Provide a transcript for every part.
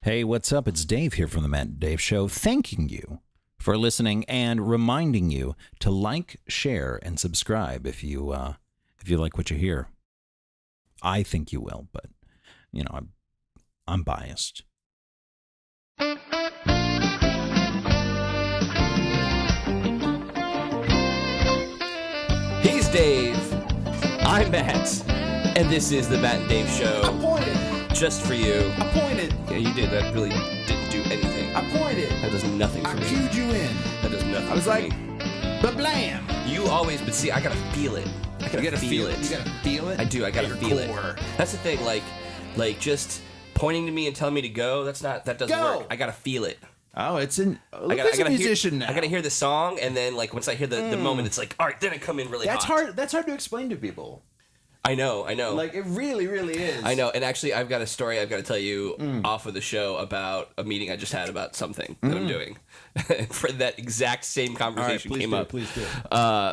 Hey, what's up? It's Dave here from the Matt and Dave Show, thanking you for listening and reminding you to like, share, and subscribe if you like what you hear. I think you will, but I'm biased. He's Dave. I'm Matt, and this is the Matt and Dave Show. I pointed. Just for you. I pointed. Yeah, you did. That really didn't do anything. I pointed. That does nothing for I me. cued you in. That does nothing I was for like, me. blam. You always, but see, I gotta feel it. I gotta feel it. You gotta feel it. I do. I gotta At feel your core. it. That's the thing. Like just pointing to me and telling me to go. That doesn't Go. work. I gotta feel it. Oh, it's an. I gotta musician hear, now. I gotta hear the song, and then like once I hear the moment, it's like, all right, then I come in really That's hot. hard. That's hard to explain to people. I know. Like it really, really is. I know, and actually, I've got a story I've got to tell you off of the show about a meeting I just had about something that I'm doing. For that exact same conversation please came do, up. please do.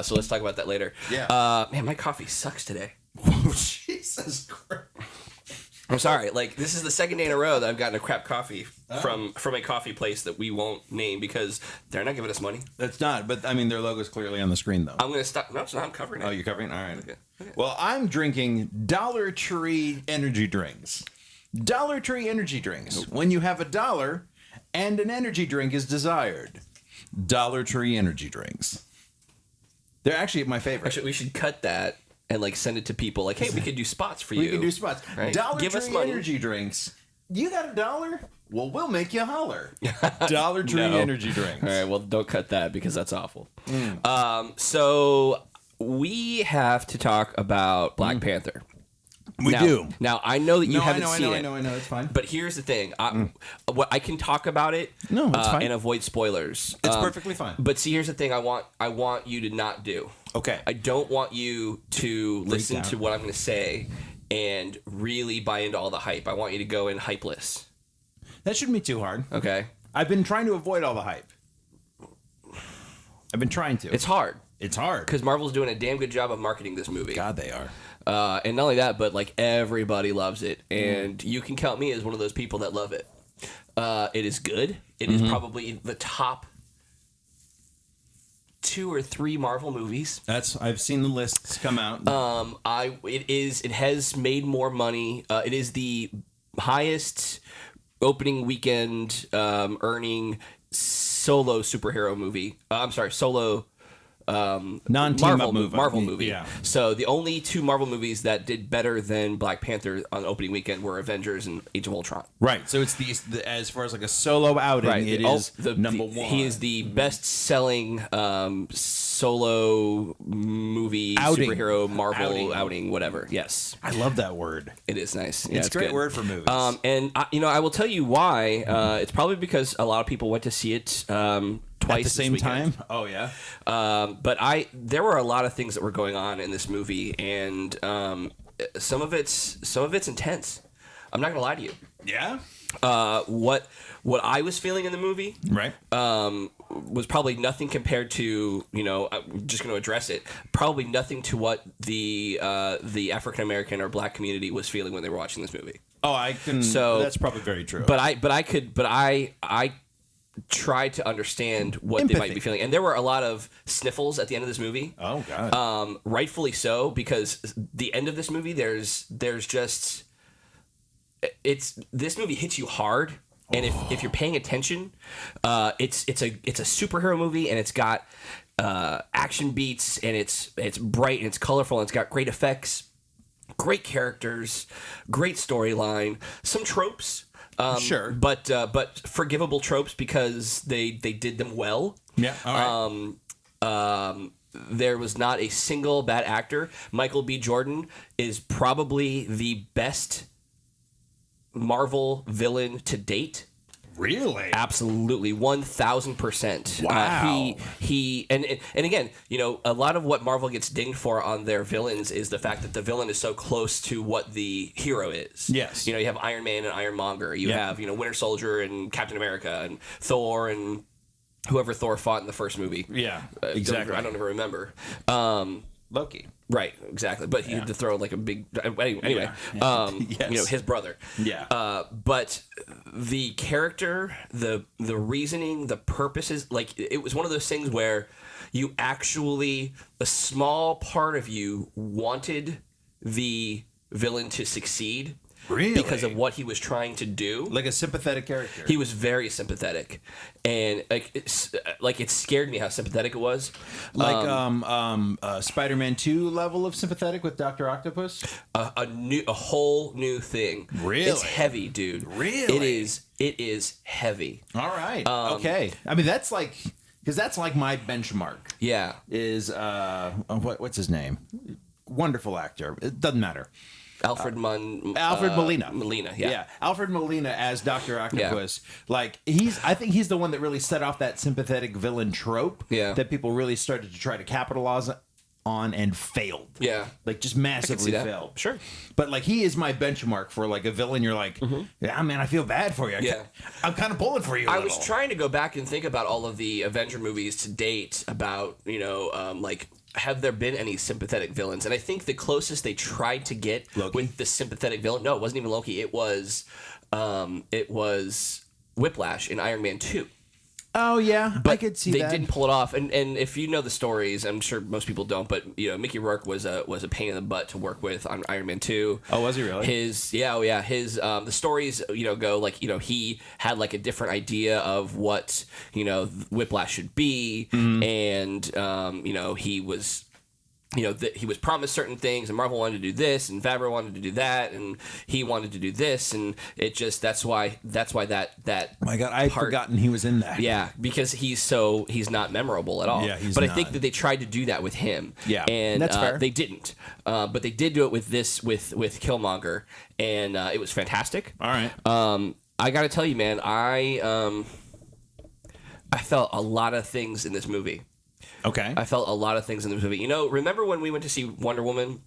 So let's talk about that later. Yeah. Man, my coffee sucks today. Oh, Jesus Christ. I'm sorry. Like, this is the second day in a row that I've gotten a crap coffee from a coffee place that we won't name because they're not giving us money. That's not, but I mean, their logo's clearly on the screen, though. I'm going to stop. No, it's not. I'm covering it. Oh, you're covering? All right. Okay. Well, I'm drinking Dollar Tree energy drinks. Dollar Tree energy drinks. When you have $1 and an energy drink is desired. Dollar Tree energy drinks. They're actually my favorite. Actually, we should cut that and like send it to people. Like, hey, we could do spots for you. We can do spots. Right? Dollar Give us Tree money. energy drinks. You got $1? Well, we'll make you holler. Dollar Tree No. energy drinks. All right, well, don't cut that because that's awful. So we have to talk about Black Panther. We do. Now, I know that you No, haven't I seen know, it. I know. It's fine. But here's the thing. What I can talk about it No, it's fine. and avoid spoilers. It's perfectly fine. But see, here's the thing I want you to not do. Okay. I don't want you to listen out. to what I'm going to say and really buy into all the hype. I want you to go in hypeless. That shouldn't be too hard. Okay? I've been trying to avoid all the hype. I've been trying to. It's hard. It's hard. Because Marvel's doing a damn good job of marketing this movie. God, they are. And not only that, but like everybody loves it, and you can count me as one of those people that love it. It is good. It is probably the top 2 or 3 Marvel movies. I've seen the lists come out. It has made more money. It is the highest opening weekend earning solo superhero movie. Solo. Non-team up movie. Marvel movie. Yeah. So the only 2 Marvel movies that did better than Black Panther on opening weekend were Avengers and Age of Ultron. Right. So it's the as far as like a solo outing, it is number one. He is the best-selling solo movie Outing. superhero Marvel Outing. outing, whatever. Yes, I love that word. it is nice. Yeah, It's a great good. word for movies. And I will tell you why. It's probably because a lot of people went to see it twice At the same this weekend. time. Oh yeah. But there were a lot of things that were going on in this movie, and some of it's intense. I'm not gonna lie to you. Yeah. What I was feeling in the movie Right. was probably nothing compared to, I'm just going to address it. Probably nothing to what the African American or Black community was feeling when they were watching this movie. Oh, I can. So- that's probably very true. But I tried to understand what they Empathy. might be feeling, and there were a lot of sniffles at the end of this movie. oh god. Rightfully so, because the end of this movie, there's just this movie hits you hard, and if you're paying attention, it's a superhero movie, and it's got action beats, and it's bright and it's colorful, and it's got great effects, great characters, great storyline, some tropes. Sure. But forgivable tropes because they did them well. yeah. All right. There was not a single bad actor. Michael B. Jordan is probably the best Marvel villain to date. Really? Absolutely, 1,000%. Wow. He and again, a lot of what Marvel gets dinged for on their villains is the fact that the villain is so close to what the hero is. Yes. You have Iron Man and Ironmonger. You have Winter Soldier and Captain America and Thor and whoever Thor fought in the first movie. Yeah. Exactly. I don't even remember. Loki. Right, exactly. But he had to throw like a big. Anyway, Yes. his brother. Yeah. But the character, the reasoning, the purposes, like it was one of those things where you actually, a small part of you wanted the villain to succeed. Really? Because of what he was trying to do. Like a sympathetic character. He was very sympathetic, and it scared me how sympathetic it was. Like Spider-Man 2 level of sympathetic with Dr. Octopus. A whole new thing. Really? It's heavy, dude. Really? It is heavy. All right. Okay. I mean, that's like, because that's like my benchmark. Yeah. Is what's his name? Wonderful actor. It doesn't matter. Alfred Molina. Molina, yeah. Alfred Molina as Dr. Octopus. Like I think he's the one that really set off that sympathetic villain trope. Yeah. That people really started to try to capitalize on and failed. Yeah. Like just massively that. failed. Sure. But like he is my benchmark for like a villain. You're like, yeah, man, I feel bad for you. Yeah. I'm kind of pulling for you. I was trying to go back and think about all of the Avenger movies to date about, like, have there been any sympathetic villains? And I think the closest they tried to get Loki? with the sympathetic villain, no, it wasn't even Loki. It was Whiplash in Iron Man 2. Oh yeah, But I could see they that. didn't pull it off. And if you know the stories, I'm sure most people don't, but Mickey Rourke was a pain in the butt to work with on Iron Man 2. Oh, was he really? His the stories go like he had like a different idea of what Whiplash should be, and he was. He was promised certain things, and Marvel wanted to do this, and Favreau wanted to do that, and he wanted to do this, and it just that's why that My God, I'd forgotten he was in that. yeah, because he's not memorable at all. Yeah, he's but I not. think that they tried to do that with him. Yeah, and that's fair. They didn't. But they did do it with Killmonger, and it was fantastic. All right. I got to tell you, man, I felt a lot of things in this movie. Okay. I felt a lot of things in this movie. Remember when we went to see Wonder Woman?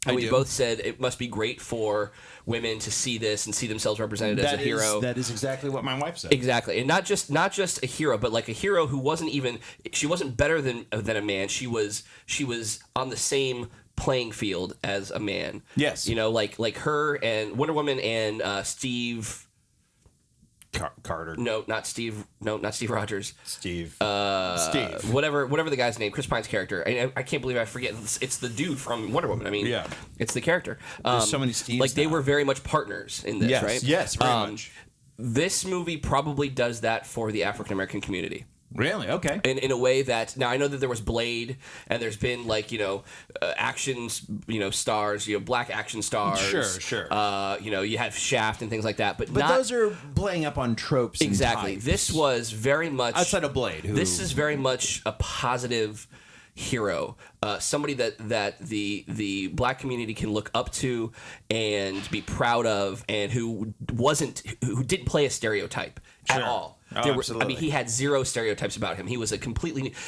And we do. both said it must be great for women to see this and see themselves represented as a hero. That is exactly what my wife said. Exactly, and not just a hero, but like a hero who she wasn't better than a man. She was on the same playing field as a man. Yes. Like her and Wonder Woman and Steve. Carter. No, not Steve Rogers. Steve. Steve. Whatever the guy's name, Chris Pine's character. I can't believe I forget. It's the dude from Wonder Woman. I mean, Yeah. it's the character. There's so many Steves Like they now. were very much partners in this, Yes, right? yes, very much. This movie probably does that for the African American community. Really? Okay. In a way that now I know that there was Blade and there's been like actions stars black action stars Sure. You have Shaft and things like that but not those are playing up on tropes. exactly And types. this was very much outside of Blade. this is very much a positive hero, somebody that the black community can look up to and be proud of, and who didn't play a stereotype at all. Absolutely. He had zero stereotypes about him. He was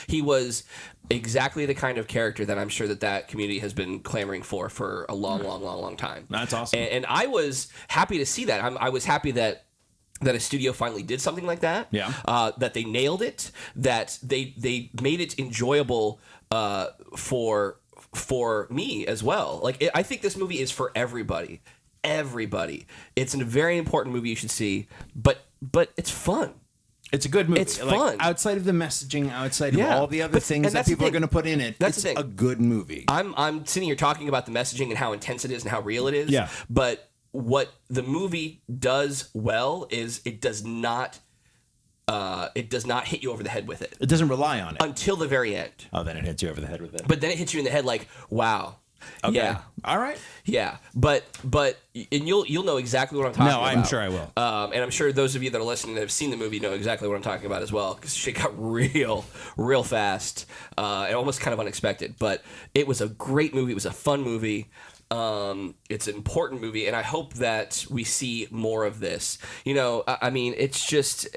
he was exactly the kind of character that I'm sure that community has been clamoring for a long time. That's awesome. And I was happy to see that. I was happy that a studio finally did something like that. Yeah. That they nailed it. That they made it enjoyable for me as well. I think this movie is for everybody. Everybody. It's a very important movie you should see. But it's fun. It's a good movie. It's fun. Outside of the messaging, outside of Yeah. all the other But- things and that that's the people are thing. going to put in it, That's it's the thing. a good movie. I'm sitting here talking about the messaging and how intense it is and how real it is. Yeah. But what the movie does well is it does not hit you over the head with it It doesn't rely on it. until the very end. Oh, then it hits you over the head with it. But then it hits you in the head like, wow. Okay. Yeah. All right. Yeah. But and you'll know exactly what I'm talking about. No, I'm sure I will. And I'm sure those of you that are listening that have seen the movie know exactly what I'm talking about as well, because shit got real fast and almost kind of unexpected. But it was a great movie. It was a fun movie. It's an important movie, and I hope that we see more of this. It's just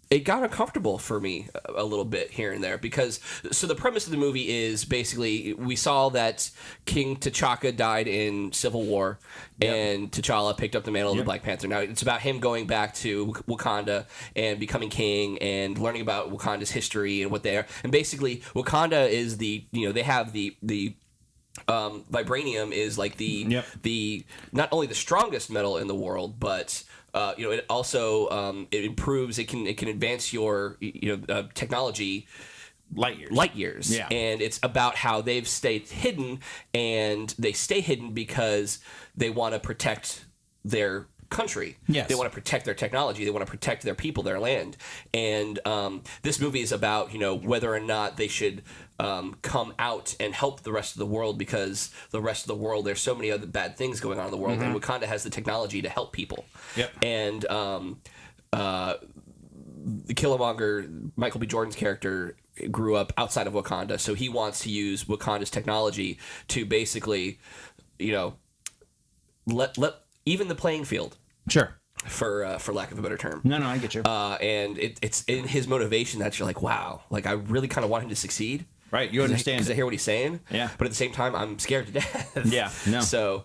it got uncomfortable for me a little bit here and there because so the premise of the movie is basically we saw that King T'Chaka died in Civil War and T'Challa picked up the mantle of the Black Panther. Now it's about him going back to Wakanda and becoming king and learning about Wakanda's history and what they are. And basically Wakanda is they have the vibranium is like the not only the strongest metal in the world, but it also it improves. It can advance your technology light years. Yeah. And it's about how they've stayed hidden, and they stay hidden because they want to protect their country. Yes. They want to protect their technology. They want to protect their people, their land. And this movie is about whether or not they should come out and help the rest of the world, because the rest of the world, there's so many other bad things going on in the world, and Wakanda has the technology to help people. Yep. And the Killmonger, Michael B. Jordan's character, grew up outside of Wakanda, so he wants to use Wakanda's technology to basically, let even the playing field. Sure. For lack of a better term. No, I get you. And it's in his motivation that you're like, wow, like I really kind of want him to succeed. Right, you understand because I it. hear what he's saying. Yeah. But at the same time, I'm scared to death. Yeah, no. So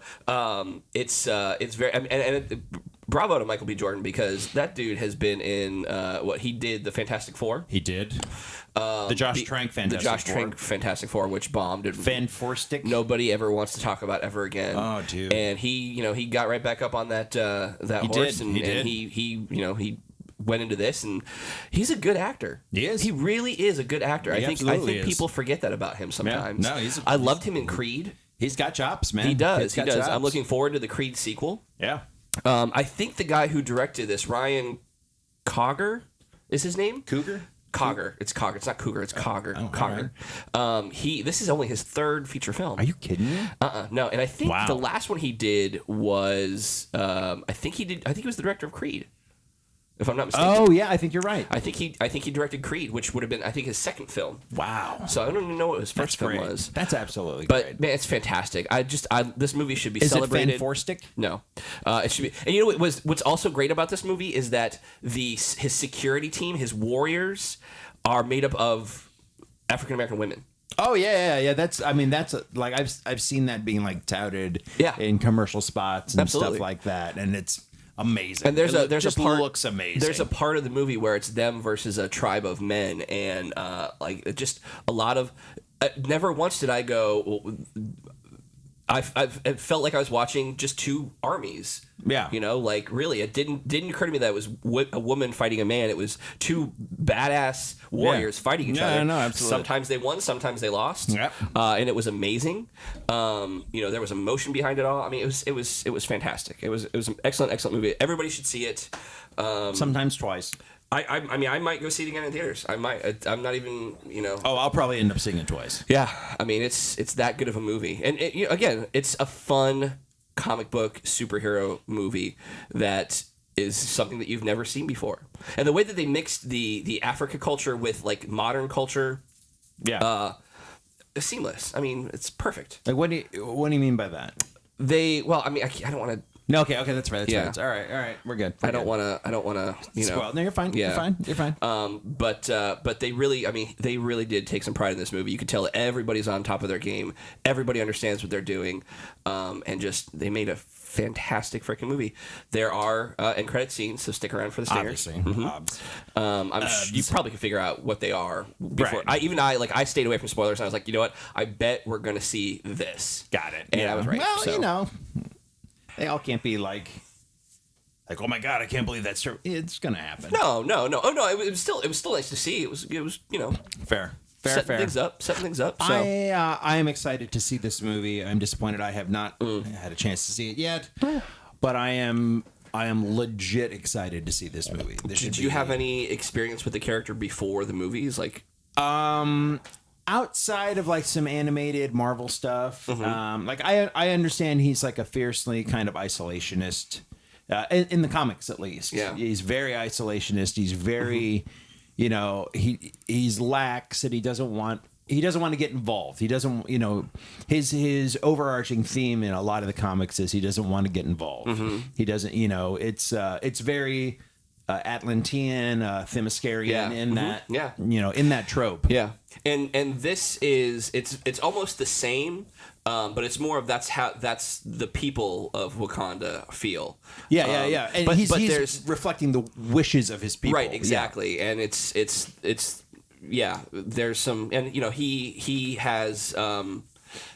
it's very and bravo to Michael B. Jordan, because that dude has been in he did the Fantastic Four. He did. The Josh Trank Fantastic Four. Fantastic Four, which bombed. Van Forstic. Nobody ever wants to talk about ever again. Oh, dude. And he got right back up on that horse, did. and he went into this, and he's a good actor. He is. He really is a good actor. I think is. people forget that about him sometimes. No, I loved him in Creed. He's got chops, man. He does. He's got chops. I'm looking forward to the Creed sequel. Yeah. I think the guy who directed this, Ryan Cogger, is his name? Cougar? Cogger. It's Cogger. It's not Cougar. It's Cogger. Oh, Cogger. This is only his third feature film. Are you kidding me? No. And I think Wow. the last one he did was I think he was the director of Creed, if I'm not mistaken. Oh yeah, I think you're right. I think he directed Creed, which would have been, I think, his second film. Wow. So I don't even know what his first film great. was. That's absolutely But great. man, it's fantastic. This movie should be Is celebrated. it Van Forstic? No, it should be. And you know what's also great about this movie is that his security team, his warriors, are made up of African American women. Oh yeah. That's like I've seen that being like touted in commercial spots and Absolutely. stuff like that, and it's amazing. And there's a part looks amazing. There's a part of the movie where it's them versus a tribe of men, and just a lot of. Never once did I go. I felt like I was watching just two armies. Yeah. Really, it didn't occur to me that it was a woman fighting a man. It was two badass warriors fighting each other. No, absolutely. Sometimes they won, sometimes they lost. Yep. And it was amazing. There was emotion behind it all. I mean, it was fantastic. It was an excellent movie. Everybody should see it. Sometimes twice. I mean, I might go see it again in theaters. I might. I'm not even. Oh, I'll probably end up seeing it twice. Yeah, I mean, it's that good of a movie, and again, it's a fun comic book superhero movie that is something that you've never seen before, and the way that they mixed the Africa culture with like modern culture, is seamless. I mean, it's perfect. Like what do you mean by that? I don't want to. No, okay, that's right. Yeah. All right, we're good. I don't want to. Spoil. No, you're fine. Yeah. You're fine. But they really did take some pride in this movie. You could tell everybody's on top of their game. Everybody understands what they're doing, and just they made a fantastic freaking movie. There are end credit scenes, so stick around for the stingers. Obviously. You probably can figure out what they are before. Right. I stayed away from spoilers. And I was like, you know what? I bet we're gonna see this. Got it. And I was right. Well, they all can't be like, oh my god, I can't believe that's true. It's gonna happen. No. Oh no, it was still nice to see. It was Fair. setting things up. So. I am excited to see this movie. I'm disappointed I have not had a chance to see it yet, but I am legit excited to see this movie. Did you have any experience with the character before the movies? Like, outside of like some animated Marvel stuff, like I understand he's like a fiercely kind of isolationist, in the comics at least. Yeah, he's very isolationist. He's very, he's lax and he doesn't want to get involved. He doesn't, his overarching theme in a lot of the comics is he doesn't want to get involved. He doesn't, it's very Atlantean, Themyscirian Yeah. in that, Yeah. in that trope. Yeah, and this is it's almost the same, but it's more of that's the people of Wakanda feel. Yeah. And but he's there's reflecting the wishes of his people. right, exactly, and it's yeah. There's some, and he has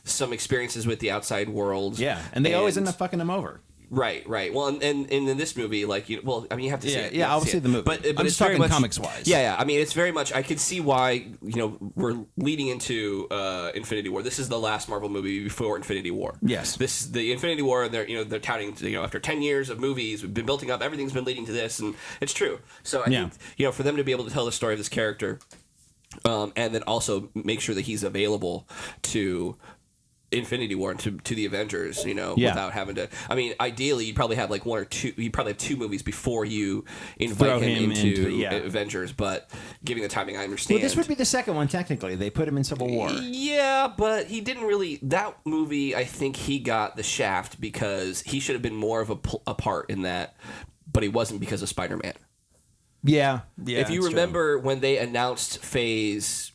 some experiences with the outside world. Yeah, and they always end up fucking him over. Right. Well, and in this movie, like, you have to see it. You Yeah, have I'll to see the movie. But I'm it's just very talking much, comics-wise. Yeah. I mean, it's very much. I can see why we're leading into Infinity War. This is the last Marvel movie before Infinity War. Yes. The Infinity War. They're touting. After 10 years of movies, we've been building up. Everything's been leading to this, and it's true. So I think for them to be able to tell the story of this character, and then also make sure that he's available to Infinity War and to the Avengers, without having to. I mean, ideally, you'd probably have like one or two. You'd probably have two movies before you invite him into Avengers. But given the timing, I understand. Well, this would be the second one technically. They put him in Civil War. Yeah, but he didn't really. That movie, I think he got the shaft because he should have been more of a part in that, but he wasn't because of Spider-Man. Yeah. If you remember when they announced Phase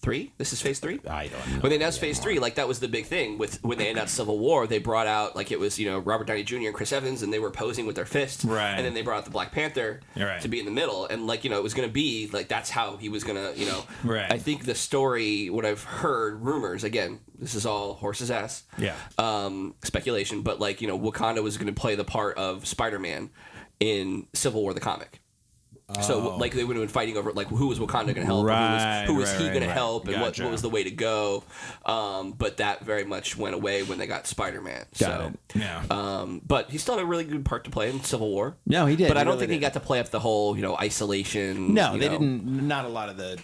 3, this is Phase 3. I don't know. When they announced Phase 3, like that was the big thing with when they announced Civil War. They brought out like it was Robert Downey Jr. and Chris Evans, and they were posing with their fist. Right. And then they brought out the Black Panther to be in the middle, and like it was going to be like that's how he was going to Right. I think the story, what I've heard, rumors again. This is all horse's ass. Yeah. Speculation, but like Wakanda was going to play the part of Spider-Man in Civil War the comic. So like they would have been fighting over like who was Wakanda going to help, who was he going to help, and what was the way to go. But that very much went away when they got Spider-Man. Got it. Yeah. But he still had a really good part to play in Civil War. No, he did. But I He don't really think he did. got to play up the whole isolation. No, they didn't. Not a lot of the.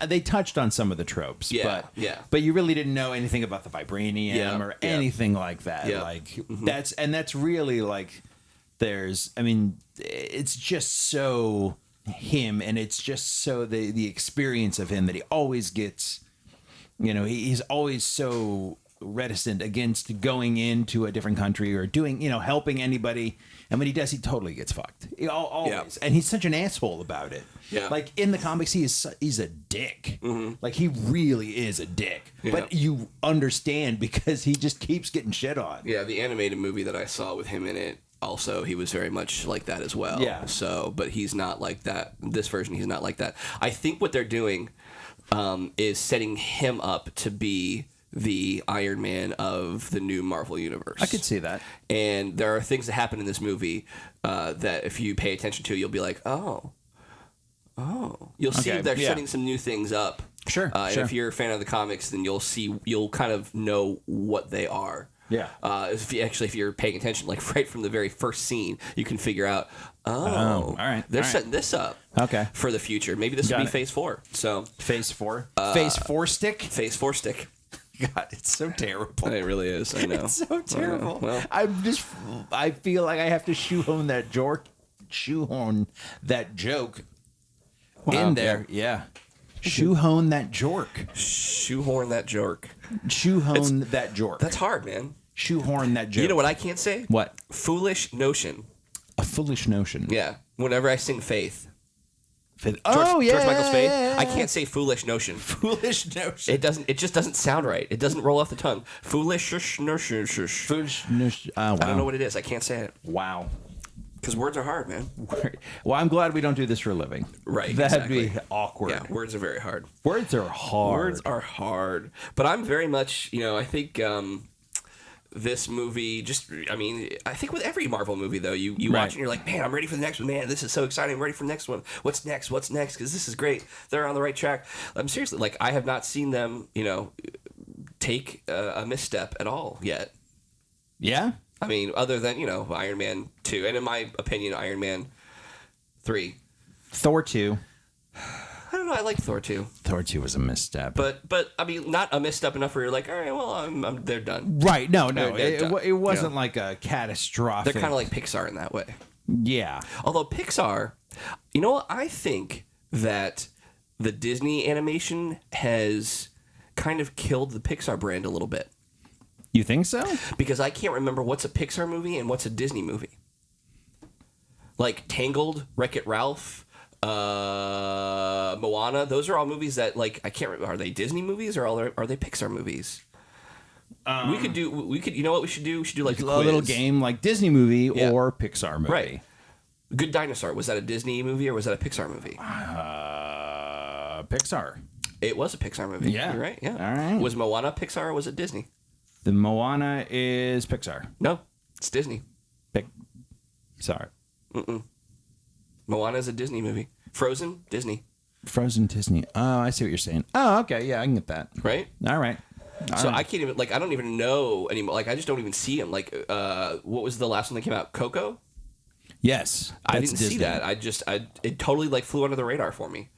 They touched on some of the tropes. Yeah, but but you really didn't know anything about the vibranium or anything like that. Yeah. Like that's really like there's. I mean, it's just so him, and it's just so the experience of him that he always gets. He's always so reticent against going into a different country or doing helping anybody, and when he does, he totally gets fucked. Always, and he's such an asshole about it. Yeah. Like in the comics, he's a dick. Like he really is a dick. Yeah. But you understand because he just keeps getting shit on. Yeah, the animated movie that I saw with him in it. Also, he was very much like that as well. Yeah. So, but he's not like that. This version, he's not like that. I think what they're doing is setting him up to be the Iron Man of the new Marvel universe. I could see that. And there are things that happen in this movie that if you pay attention to, you'll be like, oh. You'll see they're setting some new things up. Sure. And if you're a fan of the comics, then you'll kind of know what they are. Yeah. If you're paying attention, like right from the very first scene, you can figure out. all right. They're setting this up. Okay. For the future, maybe this will be Phase 4. So Phase 4. Phase 4 stick. Phase 4 stick. God, it's so terrible. It really is. I know. It's so terrible. Well, I feel like I have to shoehorn that joke in there. Yeah. Shoehorn that jork. Shoehorn that jork. Shoehorn that jork. That's hard, man. Shoehorn that joke. You know what I can't say? What? Foolish notion. A foolish notion. Yeah. Whenever I sing Faith. George George Michael's Faith. I can't say foolish notion. Foolish notion. It just doesn't sound right. It doesn't roll off the tongue. Foolish notion. Foolish notion. Oh, wow. I don't know what it is. I can't say it. Wow. Because words are hard, man. Well, I'm glad we don't do this for a living. Right. That'd be exactly. awkward. Yeah, words are very hard. Words are hard. Words are hard. But I'm very much, I think this movie I think with every Marvel movie, though, you watch and you're like, man, I'm ready for the next one. Man, this is so exciting. I'm ready for the next one. What's next? Because this is great. They're on the right track. I'm seriously, like, I have not seen them, take a misstep at all yet. Yeah? I mean, other than, Iron Man 2. And in my opinion, Iron Man 3. Thor 2. I don't know. I like Thor 2. Thor 2 was a misstep. But I mean, not a misstep enough where you're like, all right, well, they're done. Right. No. They're done. It wasn't like a catastrophic. They're kind of like Pixar in that way. Yeah. Although Pixar, what? I think that the Disney animation has kind of killed the Pixar brand a little bit. You think so? Because I can't remember what's a Pixar movie and what's a Disney movie. like Tangled, Wreck-It Ralph, Moana. Those are all movies that like I can't remember. Are they Disney movies or are they Pixar movies? We could. You know what we should do? We should do like A little game like Disney movie Yeah. or Pixar movie. Right. Good Dinosaur. Was that a Disney movie or was that a Pixar movie? Pixar. It was a Pixar movie. Yeah. You're right. Yeah. All right. Was Moana Pixar or was it Disney? The Moana is Pixar. No, it's Disney. Sorry. Moana is a Disney movie. Frozen, Disney. Frozen Disney. Oh, I see what you're saying. Oh, okay. Yeah, I can get that. Right? All right. So I can't even, like, I don't even know anymore. Like, I just don't even see him. Like, what was the last one that came out? Coco? Yes. I that's didn't see Disney. that. It totally, like, flew under the radar for me.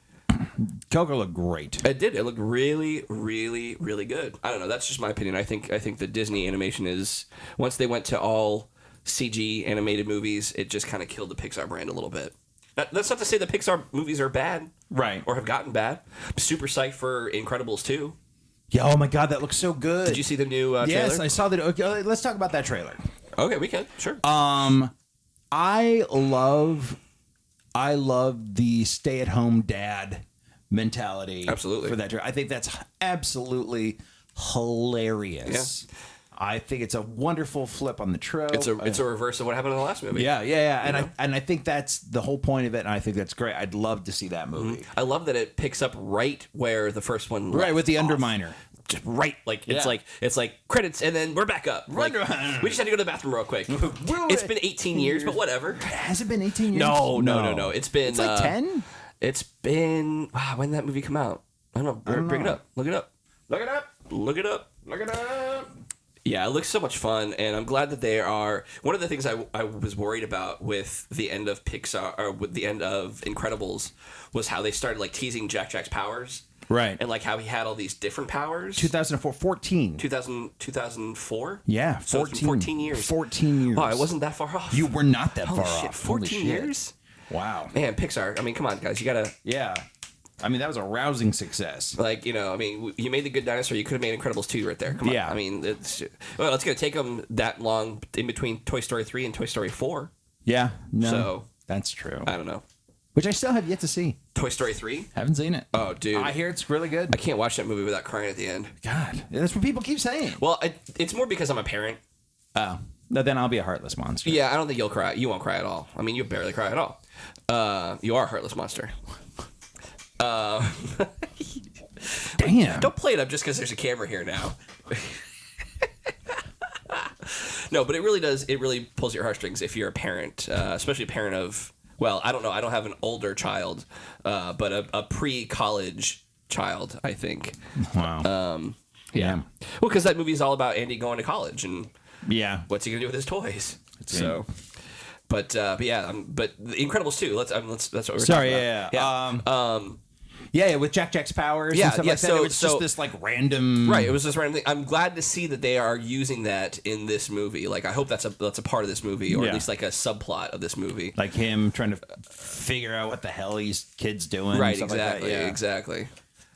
Coco looked great. It did. It looked really, really, really good. I don't know. That's just my opinion. I think the Disney animation is, once they went to all CG animated movies, it just kind of killed the Pixar brand a little bit. That's not to say the Pixar movies are bad. Right. Or have gotten bad. I'm super psyched for Incredibles 2. Yeah. Oh my God, that looks so good. Did you see the new trailer? Yes, I saw that. Okay, let's talk about that trailer. Okay, we can. Sure. I love the stay-at-home dad mentality. Absolutely. For that trailer. I think that's absolutely hilarious. Yeah. I think it's a wonderful flip on the trope. It's a reverse of what happened in the last movie. Yeah. And I think that's the whole point of it, and I think that's great. I'd love to see that movie. I love that it picks up right where the first one Right, with the left off. Underminer. Just right, like Yeah. it's like credits and then we're back up. Like, Underminer. we just had to go to the bathroom real quick. It's been 18 years, but whatever. Has it been 18 years? No. It's been It's like 10? It's been when did that movie come out? I don't know. Bring it up. Look it up. Look it up. Look it up. Look it up. Yeah, it looks so much fun, and I'm glad that they are. One of the things I was worried about with the end of Pixar or with the end of Incredibles was how they started like teasing Jack's powers, Right. and like how he had all these different powers. 2004, 14. 2004? Yeah, 14. So it's been 14 years. 14 years. Oh, I wasn't that far off. You were not that Holy far shit, off. 14 Holy shit. years? Wow. Man, Pixar. I mean, come on, guys. You gotta. Yeah. I mean, that was a rousing success. Like, I mean, you made The Good Dinosaur. You could have made Incredibles 2 right there. Come on. Yeah. I mean, it's going to take them that long in between Toy Story 3 and Toy Story 4. Yeah. No. So, that's true. I don't know. Which I still have yet to see. Toy Story 3? Haven't seen it. Oh, dude. I hear it's really good. I can't watch that movie without crying at the end. God. That's what people keep saying. Well, it's more because I'm a parent. Oh. No, then I'll be a heartless monster. Yeah, I don't think you'll cry. You won't cry at all. I mean, you barely cry at all. You are a heartless monster. Damn. Don't play it up just because there's a camera here now. No, but it really does. It really pulls your heartstrings if you're a parent, especially a parent of. Well, I don't know. I don't have an older child, but a pre-college child. I think. Wow. Yeah. Well, because that movie is all about Andy going to college and Yeah. what's he gonna do with his toys. So. But yeah, but The Incredibles 2. That's what we're Sorry. talking about. Yeah. With Jack's powers. Yeah, And stuff yeah, like that. so- It was so- just this like random. Right, it was this random thing. I'm glad to see that they are using that in this movie. Like, I hope that's a part of this movie, or Yeah. at least like a subplot of this movie. Like him trying to figure out what the hell he's kids doing. Right, stuff like that. exactly, Yeah. exactly.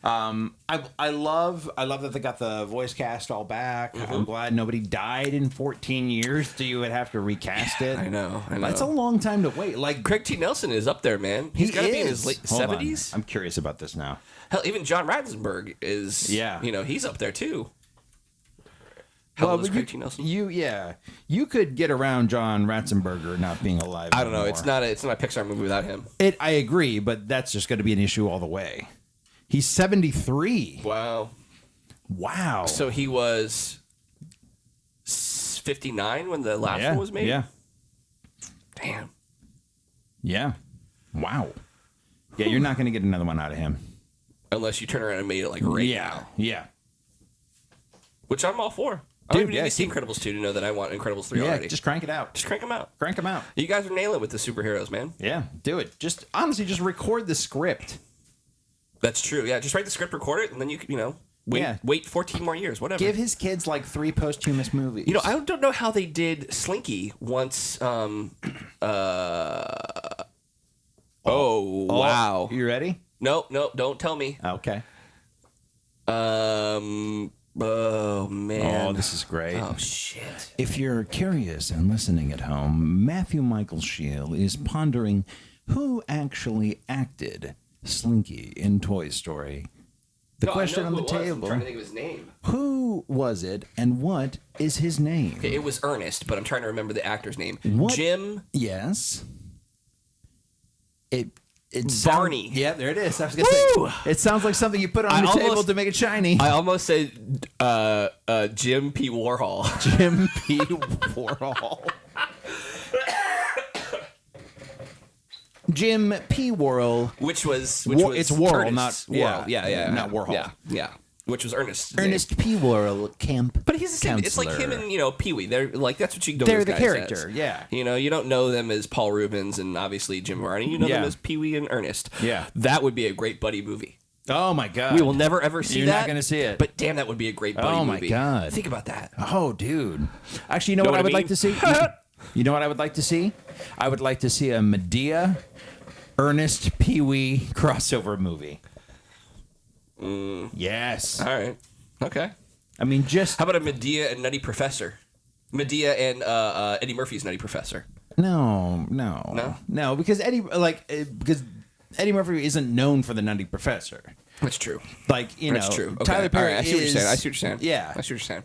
I love that they got the voice cast all back. Mm-hmm. I'm glad nobody died in 14 years. So you would have to recast it. I know. That's a long time to wait. Like Craig T. Nelson is up there, man. He's got to be in his late Hold on. 70s. I'm curious about this now. Hell, even John Ratzenberg is. Yeah. He's up there too. How old is but Craig T. Nelson? You could get around John Ratzenberger not being alive. I don't know. anymore. It's not a Pixar movie without him. I agree, but that's just going to be an issue all the way. He's 73. Wow. Wow. So he was 59 when the last one was made. Yeah. Damn. Yeah. Wow. Yeah, you're not going to get another one out of him. Unless you turn around and made it like right now. Yeah. Which I'm all for. I Dude, don't even yeah, need to see Incredibles 2 to know that I want Incredibles 3 Yeah, already. just crank it out. Just crank them out. Crank them out. You guys are nailing it with the superheroes, man. Yeah, do it. Just honestly, just record the script. That's true. Yeah, just write the script, record it, and then wait 14 more years, whatever. Give his kids like 3 posthumous movies. I don't know how they did Slinky once. Wow. You ready? No, don't tell me. Okay. Oh man. Oh, this is great. Oh shit. If you're curious and listening at home, Matthew Michael Scheel is pondering who actually acted Slinky in Toy Story. The No, I question know on who the it was. I'm table, trying to think of his name. who was it and what is his name? Okay, it was Ernest, but I'm trying to remember the actor's name. What? Jim Yes. It's Barney. Yeah, there it is. I was gonna Woo! say. It sounds like something you put on I the table almost- to make it shiny. I almost said Jim P. Warhol. Jim P. Warhol. Jim P. Warhol. Which was It's Warhol, Ernest. not Warhol. Yeah, Not Warhol. Yeah. Which was Ernest. Ernest P. Warhol, camp. But he's the same. It's like him counselor. and Pee Wee. They're like that's what you know. They're those the guys character, as. yeah. You don't know them as Paul Rubens and obviously Jim Varney. You know them Yeah. as Pee Wee and Ernest. Yeah. That would be a great buddy movie. Oh my god. We will never ever see You're that. not gonna see it. But damn, that would be a great buddy Oh my movie. God. Think about that. Oh, dude. Actually, you know Know what I what I would like mean? to see? You know what I would like to see? I would like to see a Medea, Ernest Pee Wee crossover movie. Yes. All right. Okay. I mean, just How about a Medea and Nutty Professor? Medea and Eddie Murphy's Nutty Professor. no, because because Eddie Murphy isn't known for the Nutty Professor. That's true. Like That's true. Okay. Tyler Perry All right, I see what you're is. saying. I see what you're saying. Yeah, I see what you're saying.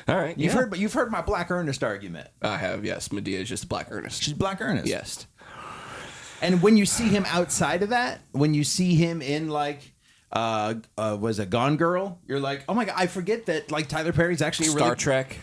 All right. you've heard my Black Ernest argument. I have, yes. Medea is just Black Ernest. She's Black Ernest. Yes. And when you see him outside of that, when you see him in like was a Gone Girl, you're like, oh my god, I forget that like Tyler Perry's actually a Star really, Trek.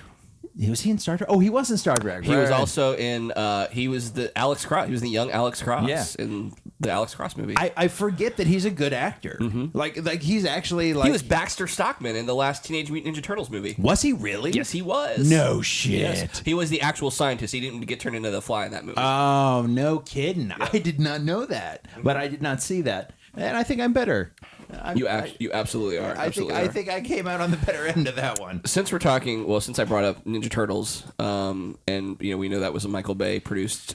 Was he in Star Trek? Oh, he was in Star Trek. He was also in. He was the Alex Cross. He was the young Alex Cross Yeah. in the Alex Cross movie. I forget that he's a good actor. Like he's actually like he was Baxter Stockman in the last Teenage Mutant Ninja Turtles movie. Was he really? Yes, he was. No shit. Yes. He was the actual scientist. He didn't get turned into the Fly in that movie. Oh, no kidding. I did not know that, but I did not see that, and I think I'm better. you absolutely are. I think I came out on the better end of that one. Since we're talking, well, since I brought up Ninja Turtles, and we know that was a Michael Bay produced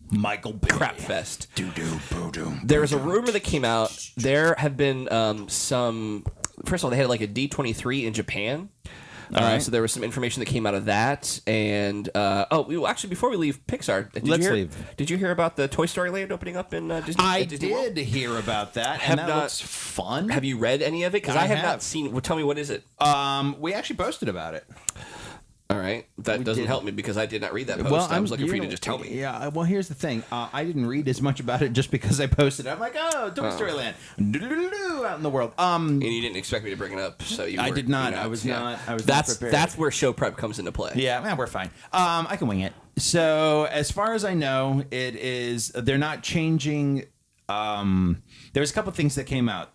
Michael Bay. crap fest. Doo-doo, boo-doo. There was a rumor that came out. There have been some. First of all, they had like a D23 in Japan. right. So there was some information that came out of that, and actually, before we leave Pixar, Let's leave. Did you hear about the Toy Story Land opening up in Disney? I at Disney World? did hear about that, Have and that not- looks fun. Have you read any of it? Because I I have have. not seen. Well, tell me, what is it? We actually posted about it. All right, that doesn't did. help me because I did not read that post. I was looking for you to just tell me. Yeah, well, here's the thing. I didn't read as much about it just because I posted it. I'm like, oh, Toy Story Land. Doo-doo-doo-doo, out in the world. And you didn't expect me to bring it up, so you. I were- did not. you know, I was yeah. not. I was That's not prepared. that's where show prep comes into play. Yeah, well, we're fine. I can wing it. So as far as I know, it is. They're not changing. There's a couple things that came out.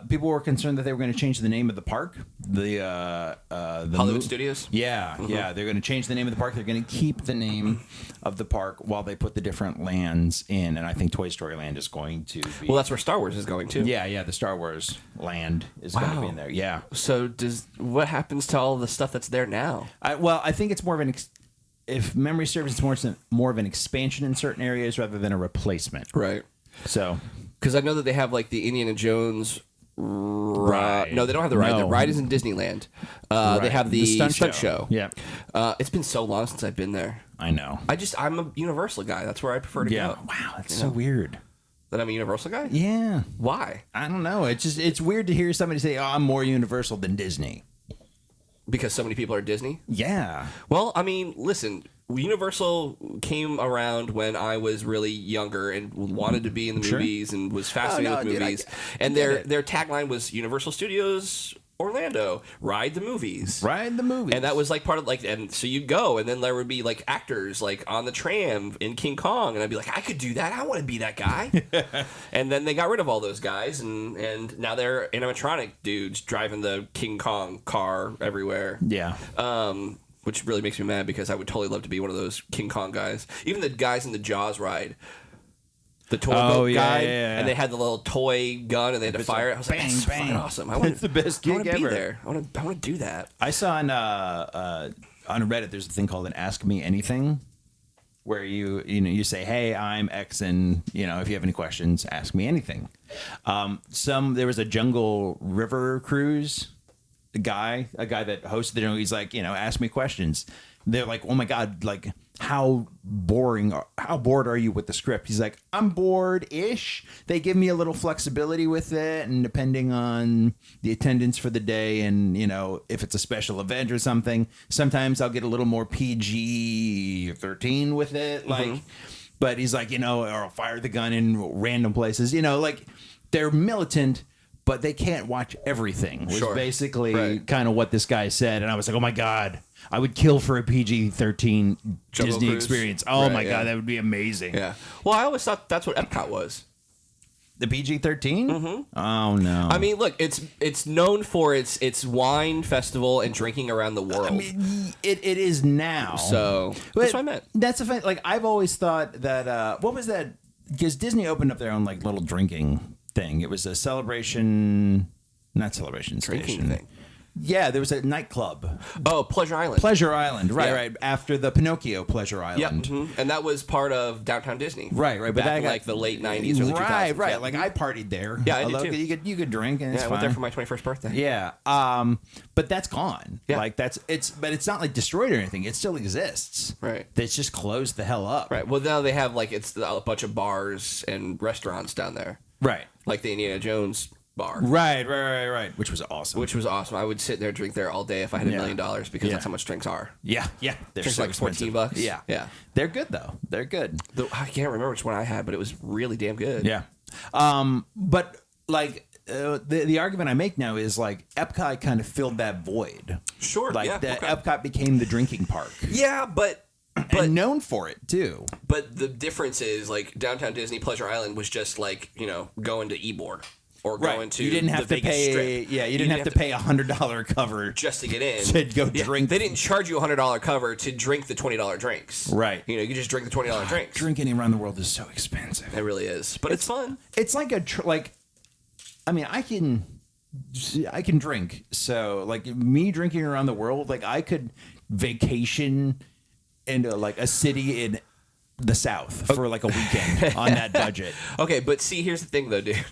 People were concerned that they were going to change the name of the park. The Hollywood Studios. Yeah, yeah. They're going to change the name of the park. They're going to keep the name of the park while they put the different lands in. And I think Toy Story Land is going to be. Well, that's where Star Wars is going too. yeah. The Star Wars land is going to be Wow. in there. Yeah. So what happens to all the stuff that's there now? I think it's more of an. If memory serves, it's more of an expansion in certain areas rather than a replacement. Right. So Because I know that they have like the Indiana Jones ride. No, they don't have the ride. No. The ride is in Disneyland. They Right. have the stunt show. Yeah, It's been so long since I've been there. I know. I'm a Universal guy. That's where I prefer to Yeah. go. Wow, that's so weird. That I'm a Universal guy? Yeah. Why? I don't know. It's weird to hear somebody say, "Oh, I'm more Universal than Disney." Because so many people are Disney? Yeah. Well, I mean, listen, Universal came around when I was really younger and wanted to be in the Sure. movies and was fascinated with dude, I movies. get And it. their tagline was Universal Studios Orlando, ride the movies. Ride the movie. And that was like part of like, and so you'd go, and then there would be like actors like on the tram in King Kong, and I'd be like, I could do that. I want to be that guy. And then they got rid of all those guys, and now they're animatronic dudes driving the King Kong car everywhere. Yeah. Which really makes me mad because I would totally love to be one of those King Kong guys. Even the guys in the Jaws ride. The toy boat yeah, guy, yeah. and they had the little toy gun, and they had to fire it. I was like, bang, "That's bang." fucking awesome! I want It's the best I want gig to be ever. there. I want to do that." I saw on Reddit there's a thing called an Ask Me Anything, where you say, "Hey, I'm X, and if you have any questions, ask me anything." There was a Jungle River cruise a guy that hosted it. He's like, ask me questions. They're like, oh my God, like how bored are you with the script? He's like, I'm bored-ish. They give me a little flexibility with it, and depending on the attendance for the day and, if it's a special event or something, sometimes I'll get a little more PG-13 with it. Like, but he's like, or I'll fire the gun in random places, like they're militant, but they can't watch everything, was basically kind of what this guy said. And I was like, oh my God, I would kill for a PG-13 Disney Cruise. experience. Oh my God, that would be amazing. Yeah. Well, I always thought that's what Epcot was. The PG-13? Mm-hmm. Oh no. I mean, look, it's known for its wine festival and drinking around the world. I mean, it is now. So that's what I meant. That's a fact. Like, I've always thought that, what was that? Because Disney opened up their own like little drinking thing. It was a celebration, not celebration Drinking station. thing. Yeah, there was a nightclub. Oh, Pleasure Island. Pleasure Island, right, Yeah. right. After the Pinocchio Pleasure Yeah, Island. and that was part of Downtown Disney. Right, right. Back that in got- like the late 90s, early 2000s. Right, right. Yeah. Like I partied there. Yeah, I did Although too. You could drink and it's I fine. went there for my 21st birthday. Yeah. But that's gone. Yeah. Like but it's not like destroyed or anything. It still exists. Right. It's just closed the hell up. Right. Well, now they have like it's a bunch of bars and restaurants down there, Right. like the Indiana Jones bar, Right. Which was awesome. which was awesome. I would sit there and drink there all day if I had $1 million because Yeah. that's how much drinks are. yeah. They're Drinks so like expensive. $14. Yeah. Yeah. They're good though. They're good. I can't remember which one I had, but it was really damn good. Yeah. But like the argument I make now is like Epcot kind of filled that void. Sure. Like yeah. that okay. Epcot became the drinking park. Yeah, but And known for it too. But the difference is like Downtown Disney Pleasure Island was just like, going to Ybor or going to you didn't have the to Vegas pay. Strip. Yeah, you didn't have to pay $100 cover just to get in. to go drink. They didn't charge you $100 cover to drink the $20 drinks. Right. You could just drink the $20 drinks. Drinking around the world is so expensive. It really is, but it's fun. It's like I mean, I can drink. So like me drinking around the world, like I could vacation into like a city in the South for like a weekend on that budget. Okay, but see, here's the thing though, dude.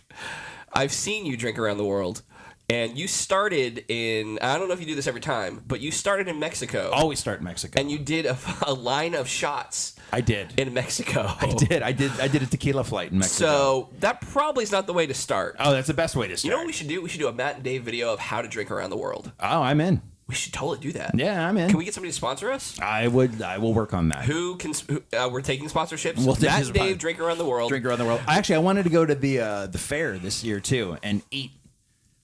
I've seen you drink around the world. And you started in, I don't know if you do this every time, but you started in Mexico. Always start in Mexico. And you did a line of shots I did. in Mexico. I did a tequila flight in Mexico. So that probably is not the way to start. Oh, that's the best way to start. You know what we should do? We should do a Matt and Dave video of how to drink around the world. Oh, I'm in. We should totally do that. Yeah, I'm in. Can we get somebody to sponsor us? I will work on that. Who can? We're taking sponsorships. We'll take Matt this and Dave pod- drink around the world. Drink around the world. I wanted to go to the fair this year too and eat.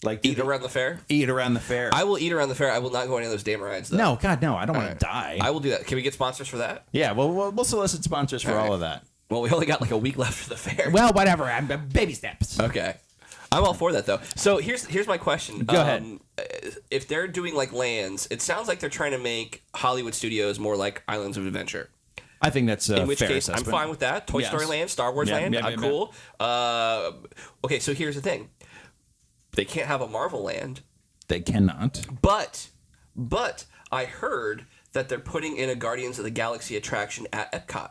Like Eat around the fair. Eat around the fair. I will eat around the fair. I will not go on any of those damn rides though. No, God, no. I don't want Alright. to die. I will do that. Can we get sponsors for that? Yeah, well, we'll solicit sponsors for all Alright. of that. Well, we only got like a week left for the fair. Well, whatever. I'm baby steps. Okay. I'm all for that though. So here's my question. Go ahead. If they're doing like lands, it sounds like they're trying to make Hollywood Studios more like Islands of Adventure. I think that's a In which fair case, assessment. I'm fine with that. Toy Yes. Story Land, Star Wars Yeah, Land, yeah, yeah, cool. Okay, so here's the thing. They can't have a Marvel Land, They cannot. but I heard that they're putting in a Guardians of the Galaxy attraction at Epcot.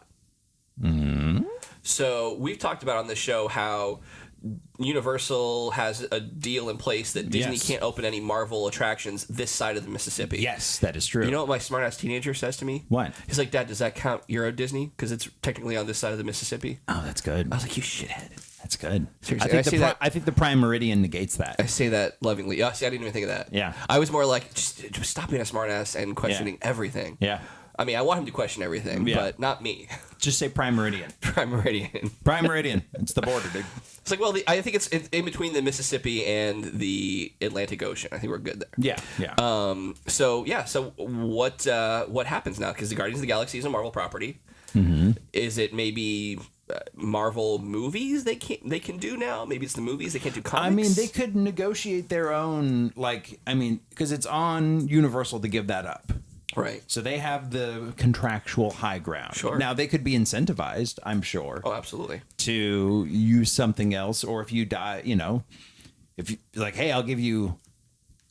Mm-hmm. So we've talked about on this show how Universal has a deal in place that Disney Yes. can't open any Marvel attractions this side of the Mississippi. Yes, that is true. You know what my smart-ass teenager says to me? What? He's like, Dad, does that count Euro Disney? Because it's technically on this side of the Mississippi. Oh, that's good. I was like, you shithead. That's good. Seriously, I I think, see that- I think the Prime Meridian negates that. I say that lovingly. Oh, see, I didn't even think of that. Yeah. I was more like, just stop being a smartass and questioning everything. Yeah. I mean, I want him to question everything, Yeah. but not me. Just say Prime Meridian. Prime Meridian. Prime Meridian. It's the border, dude. It's like, well, I think it's in between the Mississippi and the Atlantic Ocean. I think we're good there. Yeah. So what happens now? Because the Guardians of the Galaxy is a Marvel property. Mm-hmm. Is it maybe Marvel movies they can do now? Maybe it's the movies they can't do comics. I mean, they could negotiate their own, because it's on Universal to give that up. right. So they have the contractual high ground. Sure. Now, they could be incentivized, I'm sure, Oh, absolutely. to use something else. Or if you die, if you like, hey, I'll give you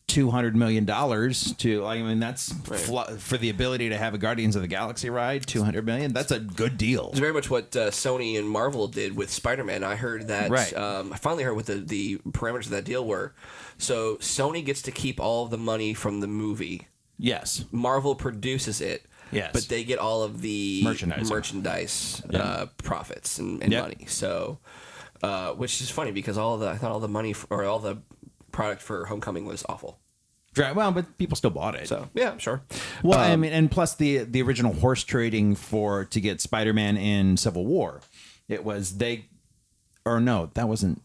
$200 million to, I mean, that's for the ability to have a Guardians of the Galaxy ride. $200 million. That's a good deal. It's very much what Sony and Marvel did with Spider-Man. I heard that. Right. I finally heard what the parameters of that deal were. So Sony gets to keep all of the money from the movie. Yes. Marvel produces it. Yes. But they get all of the merchandise profits and money. So, which is funny because I thought all the money or all the product for Homecoming was awful. Well, but people still bought it. So yeah, sure. Well, I mean, and plus the original horse trading to get Spider-Man in Civil War, it was that wasn't.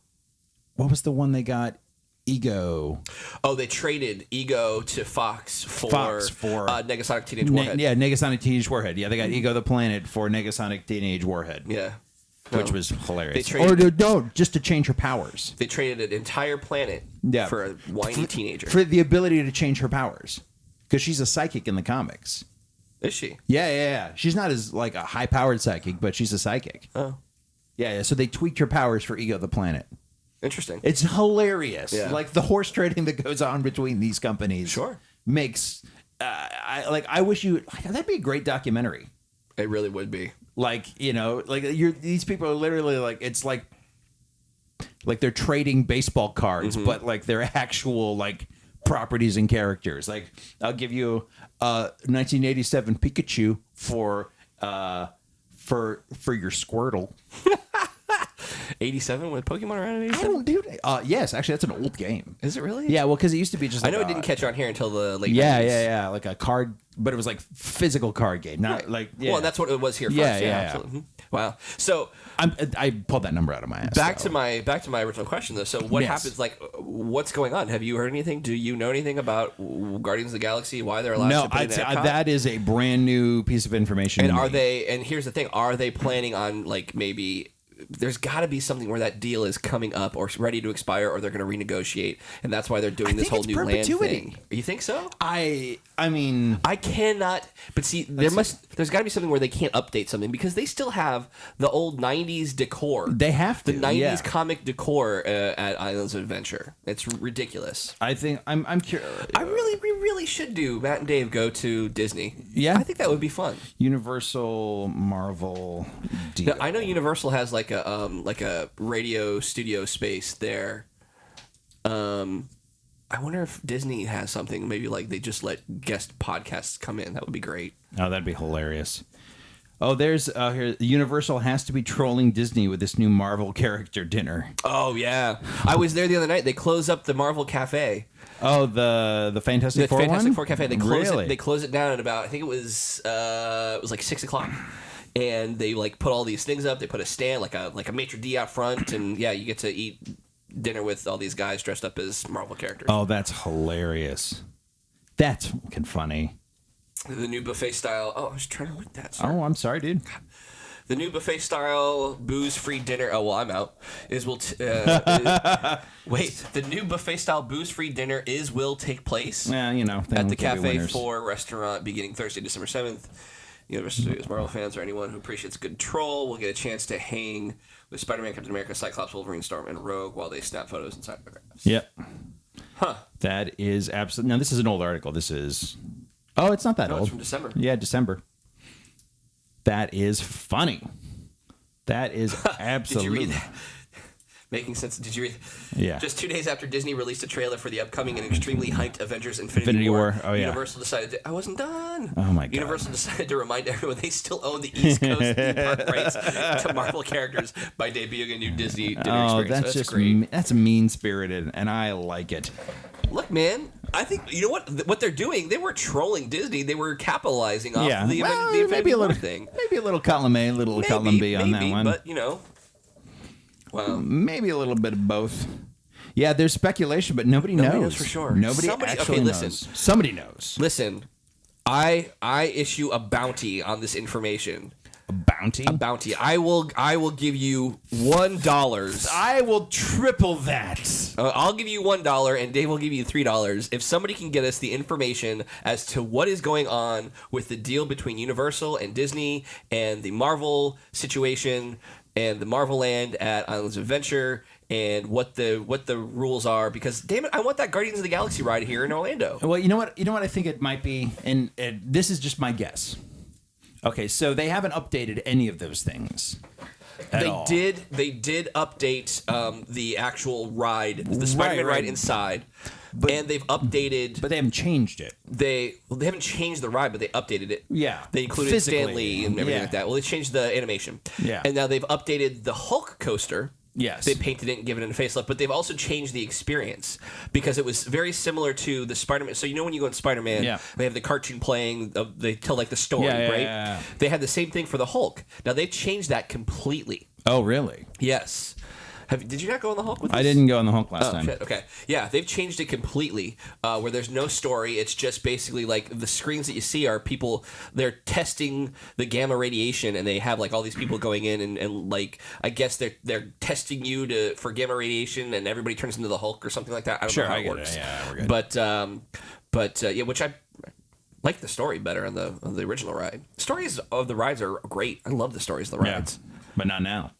What was the one they got? Ego. Oh, they traded Ego to Fox for Negasonic Teenage Warhead. Negasonic Teenage Warhead. Yeah, they got Ego the Planet for Negasonic Teenage Warhead. Yeah. Which was hilarious. Just to change her powers. They traded an entire planet for a whiny teenager. For the ability to change her powers. Because she's a psychic in the comics. Is she? Yeah. She's not as like a high-powered psychic, but she's a psychic. Oh. Yeah, so they tweaked her powers for Ego the Planet. Interesting. It's hilarious. Yeah. Like the horse trading that goes on between these companies. Sure. Makes... I wish that'd be a great documentary. It really would be. Like, these people are literally like, it's like they're trading baseball cards, but like they're actual like properties and characters. Like, I'll give you 1987 Pikachu for your Squirtle. 87 with Pokemon around in 87? I don't do yes, actually that's an old game. Is it really? Yeah, well, because it used to be just like I know it didn't catch on here until the late 90s. Yeah, like a card, but it was like physical card game, not like Well, and that's what it was here first. Yeah. Absolutely. Wow. So I pulled that number out of my ass. Back to my original question though. So what happens? Like, what's going on? Have you heard anything? Do you know anything about Guardians of the Galaxy? Why they're allowed to put it in Epcot? That is a brand new piece of information. And and here's the thing: are they planning on like maybe? There's got to be something where that deal is coming up or ready to expire, or they're going to renegotiate, and that's why they're doing this whole new land thing. You think so? I mean, I cannot. But see, there's got to be something where they can't update something because they still have the old '90s decor. They have to the '90s comic decor at Islands of Adventure. It's ridiculous. I think I'm curious. We really should do Matt and Dave go to Disney. Yeah, I think that would be fun. Universal Marvel deal. Now, I know Universal has like a radio studio space there. I wonder if Disney has something. Maybe like they just let guest podcasts come in. That would be great. Oh, that'd be hilarious. Oh, there's here. Universal has to be trolling Disney with this new Marvel character dinner. Oh yeah, I was there the other night. They closed up the Marvel Cafe. Oh, the Fantastic Four Fantastic Four Cafe. They closed really? They closed it down at about, I think it was like 6 o'clock. And they like put all these things up. They put a stand, like a maitre d' out front, and yeah, you get to eat dinner with all these guys dressed up as Marvel characters. Oh, that's hilarious. That's fucking funny. The new buffet style. Oh, I was trying to read that. Sir. Oh, I'm sorry, dude. The new buffet style booze-free dinner. Oh, well, I'm out. Wait, the new buffet style booze-free dinner will take place. Yeah, at the Cafe 4 restaurant beginning Thursday, December 7th. Universal Studios Marvel fans or anyone who appreciates good troll will get a chance to hang with Spider-Man, Captain America, Cyclops, Wolverine, Storm, and Rogue while they snap photos and sign autographs. Yep. Huh. That is absolutely... Now, this is an old article. This is... Oh, it's not that old. It's from December. Yeah, December. That is funny. That is absolutely... Did you read that? Making sense. Did you read? Yeah. Just 2 days after Disney released a trailer for the upcoming and extremely hyped Avengers Infinity War. Oh, yeah. Universal decided I wasn't done. Oh, my God. Universal decided to remind everyone they still own the East Coast theme park rights to Marvel characters by debuting a new Disney dinner experience. That's just great. That's mean-spirited, and I like it. Look, man, I think, you know what they're doing? They weren't trolling Disney. They were capitalizing off the Infinity War thing. Maybe a little column A, a little column B on that one. But, wow. Maybe a little bit of both. Yeah, there's speculation, but nobody knows for sure. Nobody actually knows. Somebody knows. Listen, I issue a bounty on this information. A bounty? A bounty. I will give you $1. I will triple that. I'll give you $1, and Dave will give you $3 if somebody can get us the information as to what is going on with the deal between Universal and Disney and the Marvel situation. and the Marvel Land at Islands of Adventure, and what the rules are. Because damn it, I want that Guardians of the Galaxy ride here in Orlando. Well, you know what? You know what I think it might be, and this is just my guess. Okay, so they haven't updated any of those things. They did update the actual ride, the Spider-Man ride inside, and they've updated. But they haven't changed it. They haven't changed the ride, but they updated it. Yeah, they included physically. Stan Lee and everything like that. Well, they changed the animation. Yeah, and now they've updated the Hulk coaster. Yes. They painted it and given it a facelift, but they've also changed the experience because it was very similar to the Spider-Man. So, when you go in Spider-Man, they have the cartoon playing, they tell like the story, right? Yeah. They had the same thing for the Hulk. Now, they've changed that completely. Oh, really? Yes. Did you not go on the Hulk with us? I didn't go on the Hulk last time. Shit. Okay. Yeah, they've changed it completely where there's no story. It's just basically like the screens that you see are people, they're testing the gamma radiation, and they have like all these people going in and like, I guess they're testing you for gamma radiation, and everybody turns into the Hulk or something like that. I don't know how it works. Yeah, we're good. But yeah, which I like the story better on the original ride. Stories of the rides are great. I love the stories of the rides. But not now.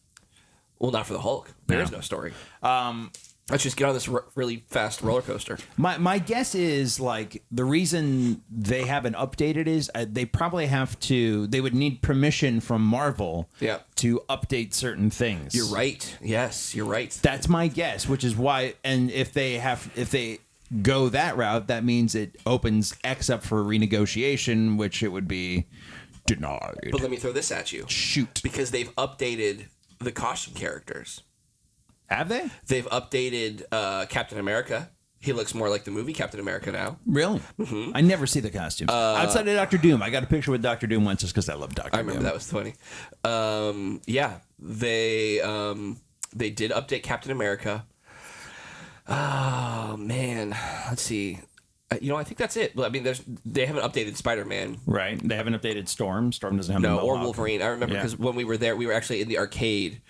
Well, not for the Hulk. There is no story. Let's just get on this really fast roller coaster. My guess is like the reason they haven't updated is they probably have to. They would need permission from Marvel. Yeah. To update certain things. You're right. Yes, you're right. That's my guess, which is why. And if they go that route, that means it opens X up for renegotiation, which it would be denied. But let me throw this at you. Shoot. Because they've updated the costume characters. Have they? They've updated Captain America. He looks more like the movie Captain America now. Really? Mm-hmm. I never see the costumes. Outside of Doctor Doom. I got a picture with Doctor Doom once just because I love Doctor Doom. I remember that was funny. Yeah, they did update Captain America. Oh, man. Let's see. I think that's it. I mean, they haven't updated Spider-Man. Right. They haven't updated Storm. Storm doesn't have or Wolverine. I remember because when we were there, we were actually in the arcade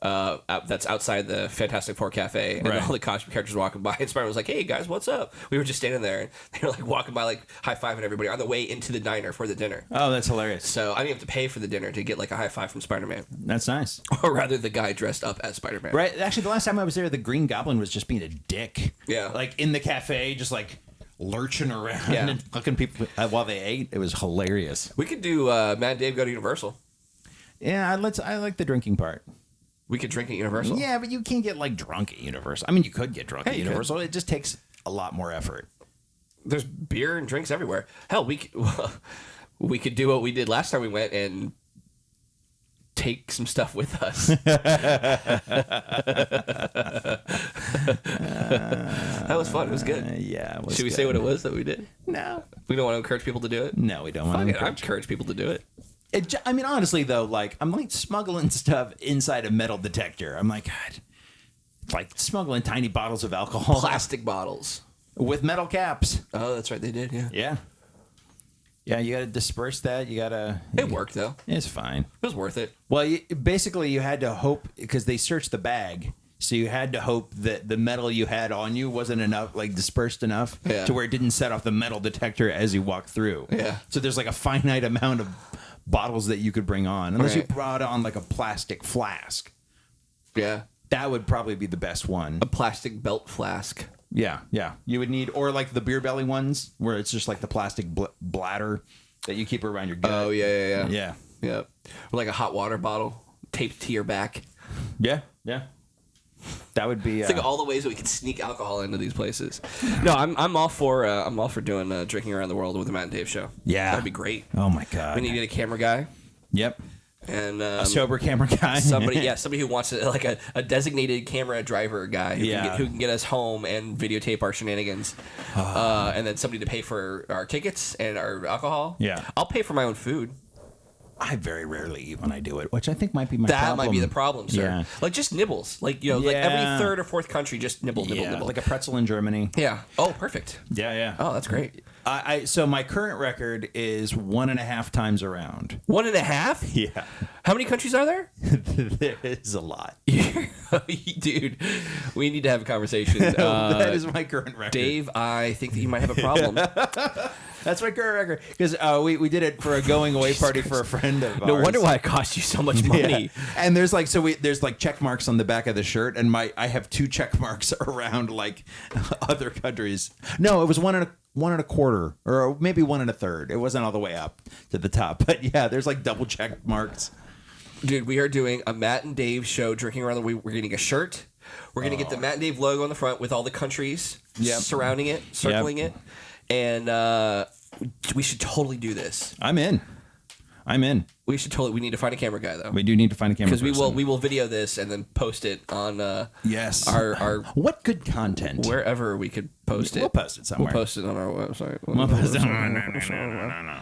that's outside the Fantastic Four Cafe, and all the costume characters were walking by, and Spider-Man was like, "Hey guys, what's up?" We were just standing there, and they were like walking by, like high-fiving everybody on the way into the diner for the dinner. Oh, that's hilarious. So I didn't have to pay for the dinner to get like a high five from Spider-Man. That's nice. Or rather, the guy dressed up as Spider-Man. Right. Actually, the last time I was there, the Green Goblin was just being a dick. Yeah. Like in the cafe, just like lurching around and fucking people while they ate. It was hilarious. We could do Matt and Dave go to Universal. Yeah, I like the drinking part. We could drink at Universal. Yeah, but you can't get like drunk at Universal. I mean, you could get drunk at you Universal. could. It just takes a lot more effort. There's beer and drinks everywhere. Hell, we could do what we did last time we went and take some stuff with us. That was fun. It was good. Yeah. Should we say what it was that we did? No. We don't want to encourage people to do it? No, we don't want to I encourage people to do it. I mean, honestly, though, like, I'm like smuggling stuff inside a metal detector. I'm like, God, it's like smuggling tiny bottles of alcohol. Plastic bottles. With metal caps. Oh, that's right. They did, yeah. Yeah. Yeah, you got to disperse that. You got to... It worked, though. It's fine. It was worth it. Well, basically, you had to hope, because they searched the bag, so you had to hope that the metal you had on you wasn't enough, like dispersed enough to where it didn't set off the metal detector as you walked through. Yeah. So there's like a finite amount of bottles that you could bring on, unless you brought on like a plastic flask. Yeah. That would probably be the best one. A plastic belt flask. Yeah, yeah. You would need, or like the beer belly ones, where it's just like the plastic bladder that you keep around your gut. Oh, yeah. Yeah. Yeah. Or like a hot water bottle taped to your back. Yeah, yeah. That would be. Think of all the ways that we could sneak alcohol into these places. No, I'm all for doing drinking around the world with the Matt and Dave show. Yeah, that'd be great. Oh my god. We need to get a camera guy. Yep. And a sober camera guy. somebody who wants a designated camera driver guy who can get us home and videotape our shenanigans. And then somebody to pay for our tickets and our alcohol. Yeah. I'll pay for my own food. I very rarely eat when I do it, which I think might be my problem. problem. That might be the problem, sir. Yeah. Like just nibbles. Like, like every third or fourth country, just nibble. Like a pretzel in Germany. Yeah. Oh, perfect. Yeah, yeah. Oh, that's great. So my current record is 1.5 times around. 1.5? Yeah. How many countries are there? There is a lot. You Dude, we need to have a conversation. That is my current record. Dave, I think that you might have a problem. That's my current record. Because we did it for a going away party for a friend of ours. No wonder why it cost you so much money. Yeah. And there's like there's like check marks on the back of the shirt, and I have 2 check marks around like other countries. No, it was 1 and a quarter, or maybe 1 1/3. It wasn't all the way up to the top, but yeah, there's like double check marks. Dude, we are doing a Matt and Dave show, drinking around the week. We're getting a shirt. We're going to get the Matt and Dave logo on the front with all the countries surrounding it, circling it. And we should totally do this. I'm in. We need to find a camera guy, though. We do need to find a camera because we will video this and then post it on yes our what good content wherever we could post it. We'll post it somewhere. We'll post it on our website. We'll post it. No.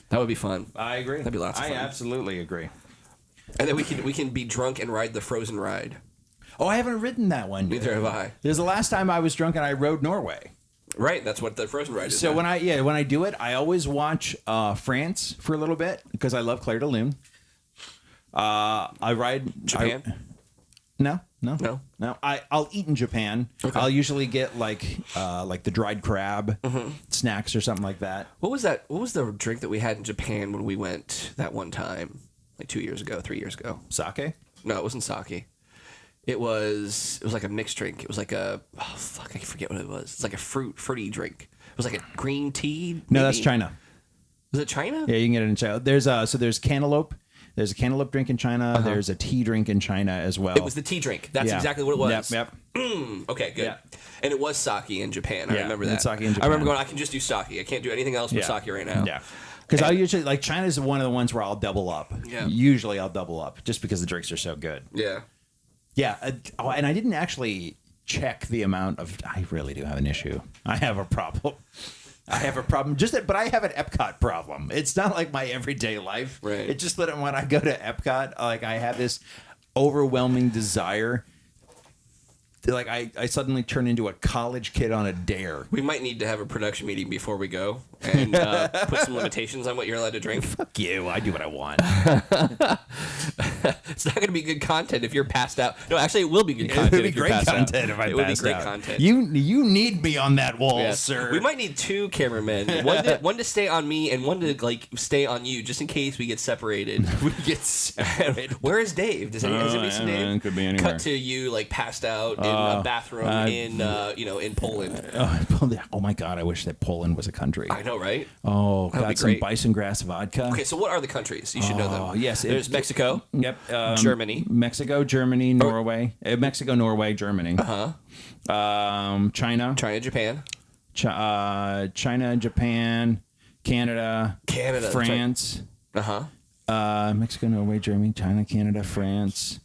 That would be fun. I agree. That'd be lots of fun. I absolutely agree. And then we can be drunk and ride the Frozen ride. Oh, I haven't ridden that one yet. Neither have I. There's the last time I was drunk and I rode Norway. Right, that's what the Frozen ride is. So when I do it, I always watch France for a little bit because I love Claire de Lune. I ride Japan. No. I'll eat in Japan. Okay. I'll usually get like the dried crab snacks or something like that. What was that? What was the drink that we had in Japan when we went that one time, like 3 years ago? Sake? No, it wasn't sake. It was like a mixed drink. It was like I forget what it was. It's like a fruity drink. It was like a green tea. Maybe? No, that's China. Was it China? Yeah, you can get it in China. There's cantaloupe. There's a cantaloupe drink in China. There's a tea drink in China as well. It was the tea drink. That's exactly what it was. Yep. Okay, good. Yeah. And it was sake in Japan. I Yeah, remember that. it's sake in Japan. I remember going, I can just do sake. I can't do anything else but sake right now. Yeah. Because I usually, like, China's one of the ones where I'll double up. Yeah. Usually I'll double up just because the drinks are so good. Yeah. Yeah. And I didn't actually check the amount of. I really do have an issue. I have a problem. But I have an Epcot problem. It's not like my everyday life. Right. It's just that when I go to Epcot, like I have this overwhelming desire. Like I suddenly turn into a college kid on a dare. We might need to have a production meeting before we go and put some limitations on what you're allowed to drink. Fuck you. I do what I want. It's not going to be good content if you're passed out. No, actually, it will be good content. It would be if you're great passed content out. if I It would be passed great out. content. You need me on that wall, Yeah. sir. We might need 2 cameramen. One to stay on me and one to like stay on you, just in case we get separated. We get separated. Where is Dave? Has anybody seen Dave? Could be anywhere. Cut to you like passed out in a bathroom in Poland. Oh my God! I wish that Poland was a country. I know, right? Oh, That'd be got some great. bison grass vodka. Okay, so what are the countries? You should know them. Yes, There's Mexico. Yep. Germany. Mexico, Germany, Norway. Mexico, Norway, Germany. China. China, Japan. China, Japan, Canada, Canada, France. Mexico, Norway, Germany, China, Canada, France.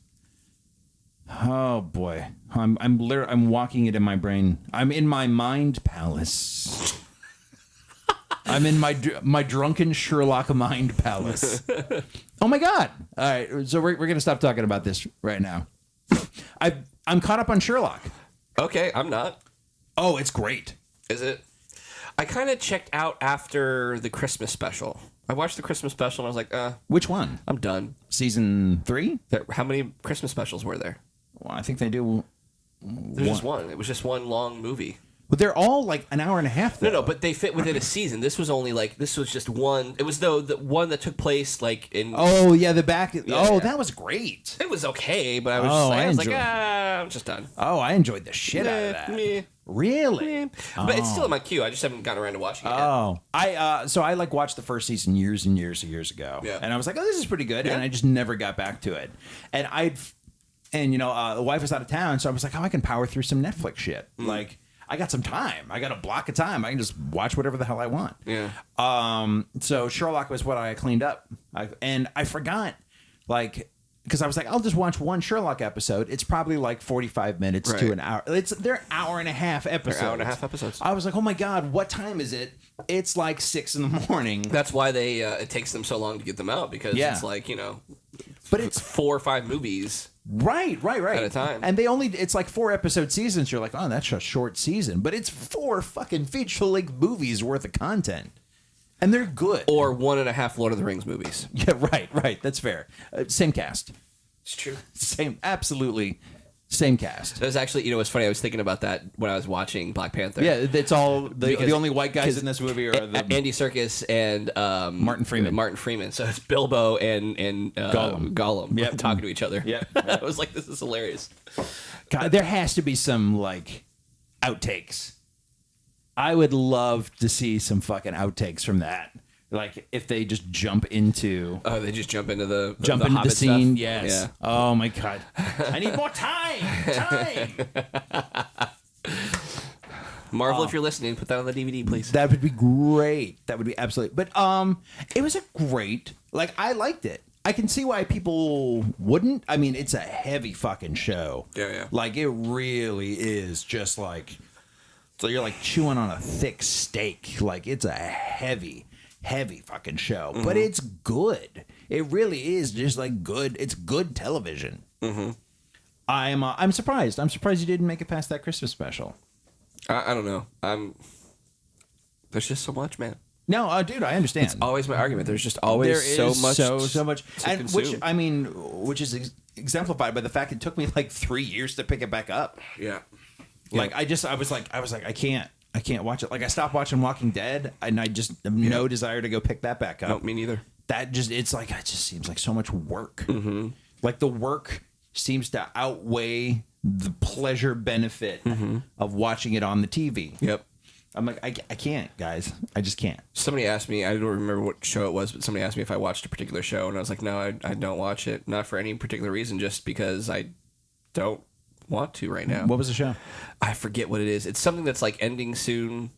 Oh boy, I'm walking it in my brain. I'm in my mind palace. I'm in my drunken Sherlock mind palace. Oh my God! All right, so we're gonna stop talking about this right now. I'm caught up on Sherlock. Okay, I'm not. Oh, it's great. Is it? I kind of checked out after the Christmas special. I watched the Christmas special and I was like, Which one? I'm done. Season 3? How many Christmas specials were there? Well, I think they do. There's just one. It was just one long movie. But they're all like an hour and a half. Though. No, but they fit within a season. This was just one. It was the one that took place like in. Oh yeah, the back. Yeah. That was great. It was okay, but I was I'm just done. Oh, I enjoyed the shit out of that. Meh. Really? But it's still in my queue. I just haven't gotten around to watching it yet. Oh, I like watched the first season years and years ago. Yeah. And I was like, oh, this is pretty good, Yeah. and I just never got back to it. And the wife was out of town, so I was like, oh, I can power through some Netflix shit. Like, I got some time. I got a block of time. I can just watch whatever the hell I want. Yeah. So Sherlock was what I cleaned up, and I forgot, like. Because I was like, I'll just watch one Sherlock episode. It's probably like 45 minutes to an hour. They're hour and a half episodes. They're hour and a half episodes. I was like, oh my God, what time is it? It's like 6 a.m. That's why it takes them so long to get them out because it's like, But it's 4 or 5 movies. Right. At a time. And it's like 4 episode seasons. You're like, oh, that's a short season. But it's 4 fucking feature-length movies worth of content. And they're good. Or 1.5 Lord of the Rings movies. Yeah, right. That's fair. Same cast. It's true. Same, absolutely same cast. That was actually, what's funny? I was thinking about that when I was watching Black Panther. Yeah, it's all the Because- only white guys in this movie are the Andy Serkis and Martin Freeman. Martin Freeman. So it's Bilbo and Gollum Yep. talking to each other. Yep. I was like, this is hilarious. God, there has to be some like outtakes. I would love to see some fucking outtakes from that. Like if they just jump into Oh, they just jump into the the scene. Stuff. Yes. Yeah. Oh my god. I need more time. Marvel, if you're listening, put that on the DVD, please. That would be great. That would be absolutely. But it was a great. Like I liked it. I can see why people wouldn't. I mean, it's a heavy fucking show. Yeah. Like it really is just like. So you're like chewing on a thick steak. Like it's a heavy fucking show, but it's good. It really is just like good. It's good television. Mm-hmm. I'm surprised. I'm surprised you didn't make it past that Christmas special. I don't know. There's just so much, man. No, dude, I understand. It's always my argument. There's just always so much, so much, to and consume. which is exemplified by the fact it took me like 3 years to pick it back up. Yeah. Like I was like I can't watch it. Like I stopped watching Walking Dead, and I just have no desire to go pick that back up. No, me neither. It just seems like so much work. Mm-hmm. Like the work seems to outweigh the pleasure benefit of watching it on the TV. Yep. I'm like, I can't, guys. I just can't. Somebody asked me, I don't remember what show it was, but somebody asked me if I watched a particular show, and I was like, no, I don't watch it. Not for any particular reason, just because I don't want to right now. What was the show? I forget what it is. It's something that's like ending soon.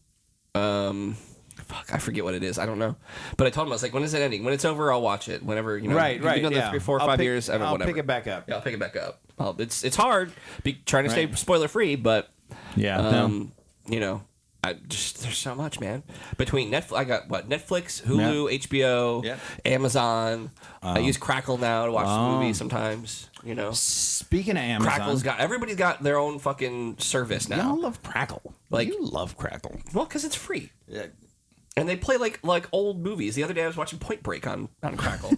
I forget what it is. I don't know. But I told him, I was like, when is it ending? When it's over, I'll watch it. Whenever, Right. You've been doing Yeah. 3, 4, 5 years. I'll whatever. pick it back up. Yeah, I'll pick it back up. It's hard. Trying to stay Right. spoiler free, but Yeah. there's so much, man. Between Netflix, I got Netflix, Hulu, HBO, Yep. Amazon. I use Crackle now to watch the movies sometimes. Speaking of Amazon, Everybody's got their own fucking service now. y'all love Crackle. Like- you love Crackle. Well, because it's free. Yeah. And they play like old movies. The other day I was watching Point Break on Crackle.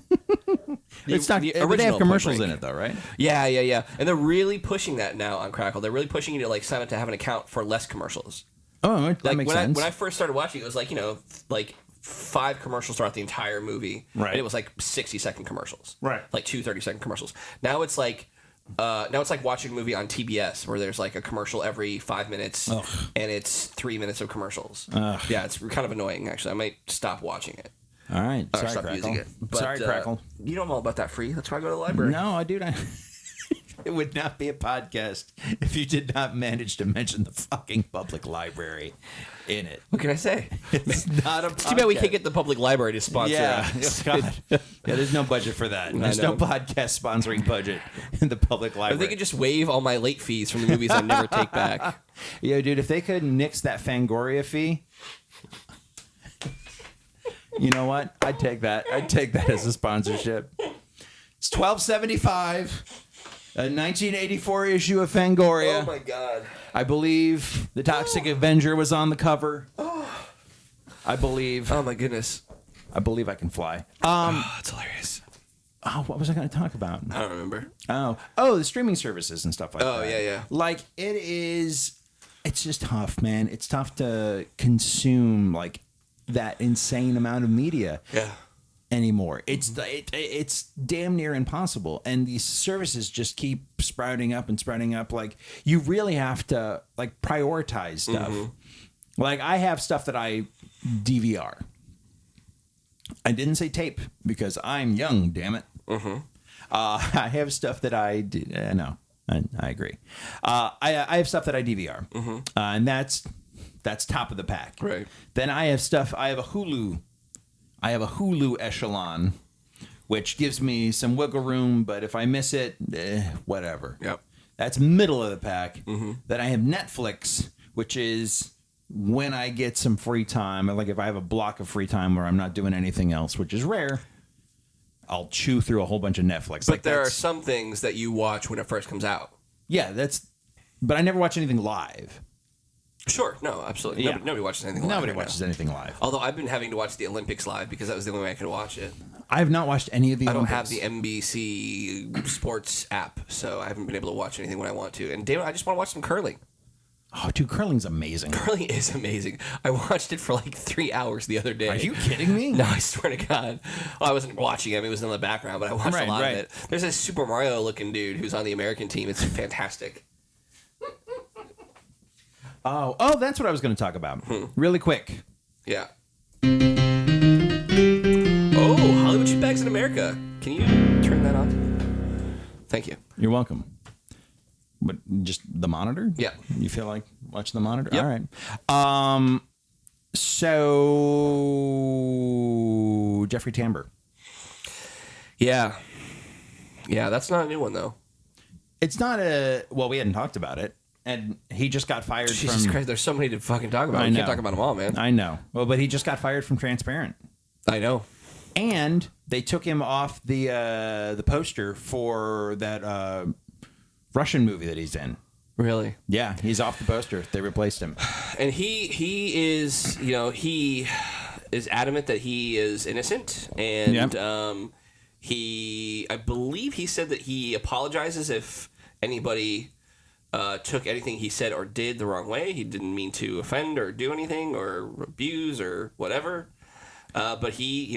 It's not. the But they original have Point commercials Break. in it, though, right? Yeah. And they're really pushing that now on Crackle. They're really pushing you to like sign up to have an account for less commercials. Oh, that Like makes when sense. when I first started watching, it was like like 5 commercials throughout the entire movie. Right. And it was like 60-second commercials. Right. Like 2 30-second commercials. Now it's like watching a movie on TBS where there's like a commercial every 5 minutes and it's 3 minutes of commercials. Yeah, it's kind of annoying actually. I might stop watching it. All right. Or Sorry, stop Crackle. using it. But, Sorry, Crackle. You know all about that free. That's why I go to the library. No, dude. It would not be a podcast if you did not manage to mention the fucking public library in it. What can I say? It's not a podcast. It's too bad we can't get the public library to sponsor Yeah, us. God. Yeah, there's no budget for that. There's no know. podcast sponsoring budget in the public If they library. could just waive all my late fees from the movies I never take back. Yo, dude, if they could nix that Fangoria fee, you know what? I'd take that. I'd take that as a sponsorship. It's $12.75. A 1984 issue of Fangoria. Oh my god. I believe the Toxic Avenger was on the cover. I believe. Oh my goodness. I believe I can fly. That's hilarious. Oh, what was I going to talk about? I don't remember. Oh, the streaming services and stuff like that. Oh, yeah. Like it's just tough, man. It's tough to consume like that insane amount of media Yeah. anymore. It's damn near impossible, and these services just keep sprouting up and sprouting up. Like you really have to like prioritize stuff. Like I have stuff that I DVR. I didn't say tape because I'm young, damn it. I have stuff that I did. No, I agree. I have stuff that I DVR, and that's top of the pack. Right. Then I have stuff. I have a Hulu echelon, which gives me some wiggle room. But if I miss it, whatever. Yep. That's middle of the pack. Then I have Netflix, which is when I get some free time. Like if I have a block of free time where I'm not doing anything else, which is rare, I'll chew through a whole bunch of Netflix. But there are some things that you watch when it first comes out. Yeah, but I never watch anything live. Sure, no, absolutely. Yeah. Nobody watches anything live. Nobody right watches now. anything live. Although I've been having to watch the Olympics live because that was the only way I could watch it. I have not watched any of the I don't Olympics. have the NBC Sports app, so I haven't been able to watch anything when I want to. And David, I just want to watch some curling. Oh, dude, curling's amazing. Curling is amazing. I watched it for like 3 hours the other day. Are you kidding me? No, I swear to God. Well, I wasn't watching it. I mean, it was in the background, but I watched a lot of it. There's this Super Mario looking dude who's on the American team. It's fantastic. Oh, that's what I was going to talk about. Really quick. Yeah. Oh, Hollywood Shitbags in America. Can you turn that on? Thank you. You're welcome. But just the monitor? Yeah. You feel like watching the monitor? Yep. All right. So Jeffrey Tambor. Yeah. Yeah, that's not a new one, though. It's not we hadn't talked about it. And he just got fired Jesus from... Christ, there's so many to fucking talk about. I We can't know. talk about them all, man. I know. Well, but he just got fired from Transparent. I know. And they took him off the poster for that Russian movie that he's in. Really? Yeah, he's off the poster. They replaced him. And he is, he is adamant that he is innocent. And Yep. I believe he said that he apologizes if anybody took anything he said or did the wrong way. He didn't mean to offend or do anything or abuse or whatever. But he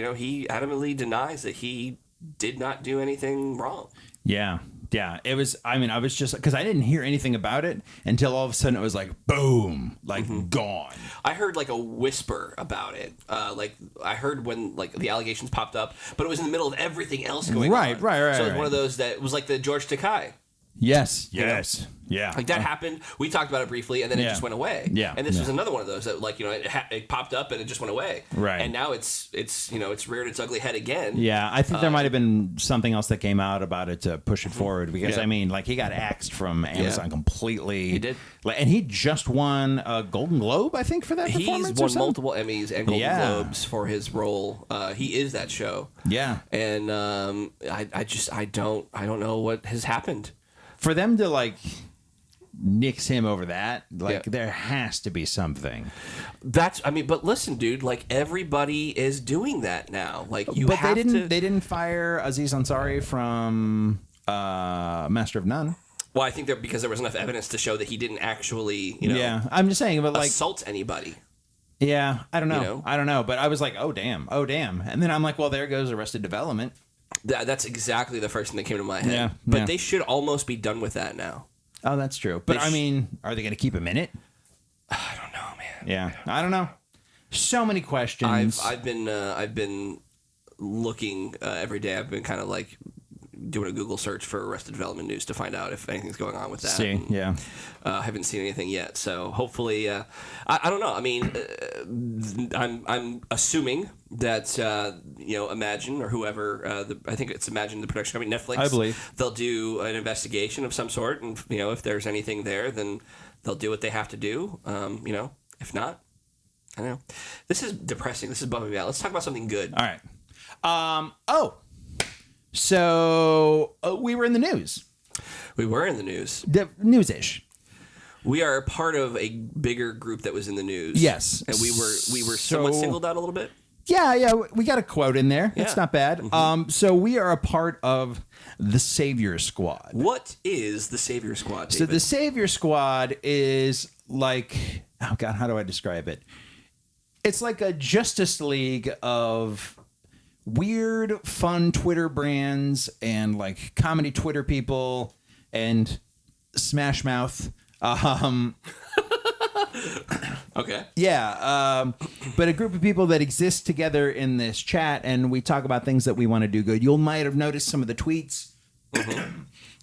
adamantly denies that he did not do anything wrong. Yeah. Yeah. It was, I was just, because I didn't hear anything about it until all of a sudden it was like, boom, like gone. I heard like a whisper about it. I heard when like the allegations popped up, but it was in the middle of everything else going on. Right. So it was right. one of those that it was like the George Takei. Yes. know? Yes. Yeah. Like that happened. We talked about it briefly, and then it Yeah. just went away. Yeah, And this yeah. was another one of those that, like, it popped up and it just went away. Right. And now it's reared its ugly head again. Yeah, I think there might have been something else that came out about it to push it forward because Yeah. he got axed from Amazon completely. He did. And he just won a Golden Globe, I think, for that He's performance. or won something? multiple Emmys and Golden Yeah. Globes for his role. He is that show. Yeah. And I don't know what has happened. For them to like nix him over that, like Yeah. there has to be something. But listen, dude, like everybody is doing that now. Like you But have they to. didn't fire Aziz Ansari from Master of None. Well, I think that because there was enough evidence to show that he didn't actually, Yeah, I'm just saying, but like, assault anybody. yeah, I don't know. You know? I don't know, but I was like, oh damn, and then I'm like, well, there goes Arrested Development. That's exactly the first thing that came to my head. Yeah, But yeah. they should almost be done with that now. Oh, that's true. But They I mean, are they going to keep him in it? I don't know, man. Yeah, I don't know. So many questions. I've been looking every day. I've been kind of like doing a Google search for Arrested Development news to find out if anything's going on with that. See, And, yeah. I haven't seen anything yet, so hopefully, I don't know. I mean, I'm assuming that Imagine or whoever, I think it's Imagine, the production company, Netflix. I believe. They'll do an investigation of some sort, and if there's anything there, then they'll do what they have to do. If not, I don't know. This is depressing. This is bumming me out. Let's talk about something good. All right. So we were in the news. We were in the news. The news-ish. We are part of a bigger group that was in the news. Yes. and we were somewhat So- singled out a little bit. Yeah, we got a quote in there. It's Yeah. not bad. So we are a part of the Savior Squad. What is the Savior Squad, So David? the Savior Squad is like, oh God, how do I describe it? It's like a Justice League of weird, fun Twitter brands and like comedy Twitter people and Smash Mouth. Okay. Yeah, but a group of people that exist together in this chat, and we talk about things that we want to do good. You might have noticed some of the tweets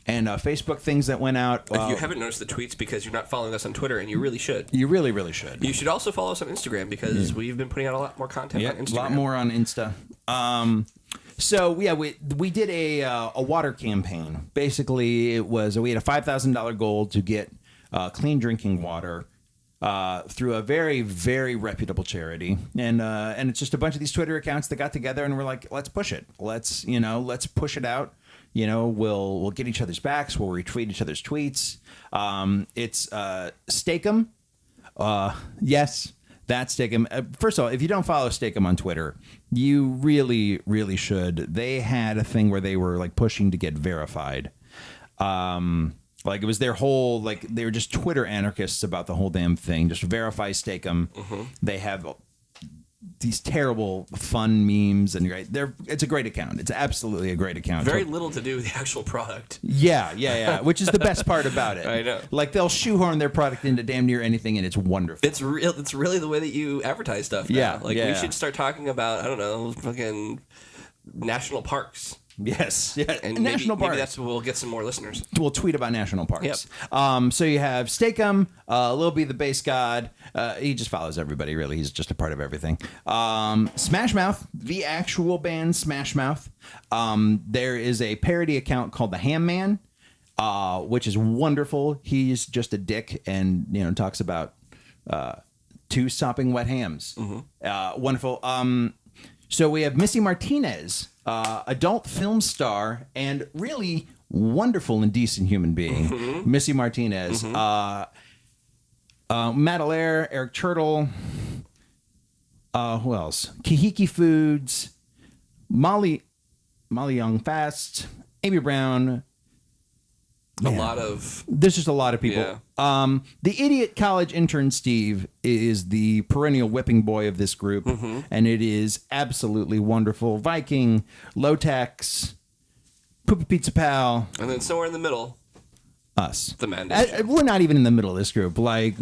and Facebook things that went out. If you haven't noticed the tweets because you're not following us on Twitter, and you really should. You really, really should. You should also follow us on Instagram because we've been putting out a lot more content on Yeah, Instagram. a lot more on Insta. So yeah, we did a water campaign. Basically, it was we had a $5,000 goal to get clean drinking water through a very, very reputable charity, and it's just a bunch of these Twitter accounts that got together and we're like, let's push it. Let's push it out. We'll get each other's backs. We'll retweet each other's tweets. It's Stake 'em, Yes, that's Steakum. First of all, if you don't follow Steakum on Twitter, you really, really should. They had a thing where they were like pushing to get verified. Like it was their whole, like they were just Twitter anarchists about the whole damn thing. Just verify Steakum. They have these terrible fun memes, and it's a great account. It's absolutely a great account. Very little to do with the actual product. Yeah. Which is the best part about it. I know. Like they'll shoehorn their product into damn near anything, and it's wonderful. It's real. It's really the way that you advertise stuff now. Yeah, Like yeah. we should start talking about, I don't know, fucking national parks. Yes, yeah. And National maybe parks. that's where we'll get some more listeners. We'll tweet about national parks. Yep. So you have Steakum, Lil B the Bass God. He just follows everybody, really. He's just a part of everything. Smash Mouth, the actual band Smash Mouth. There is a parody account called The Ham Man, which is wonderful. He's just a dick and talks about two sopping wet hams. Wonderful. So we have Missy Martinez, adult film star and really wonderful and decent human being. Missy Martinez. Matt Allaire, Eric Turtle. Who else? Kahiki Foods. Molly Young Fast. Amy Brown. A lot of There's just a lot of people. Yeah. The idiot college intern Steve is the perennial whipping boy of this group, and it is absolutely wonderful. Viking, Low-Tax, Poopy Pizza Pal, and then somewhere in the middle, us. the Mandate. We're not even in the middle of this group. Like,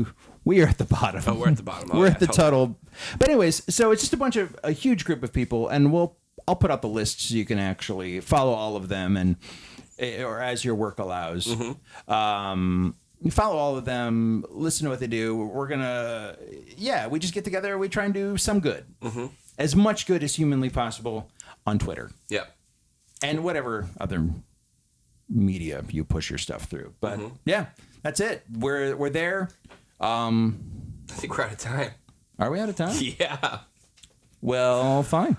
we are at the bottom. Oh, we're at the bottom. Oh, We're yeah, at the totally. total. But anyways, so it's just a huge group of people, and I'll put out the list so you can actually follow all of them or as your work allows. You follow all of them, listen to what they do. We just get together, we try and do some good. As much good as humanly possible on Twitter. Yep. And whatever other media you push your stuff through. But yeah, that's it. We're there. I think we're out of time. Are we out of time? Yeah. Well, fine.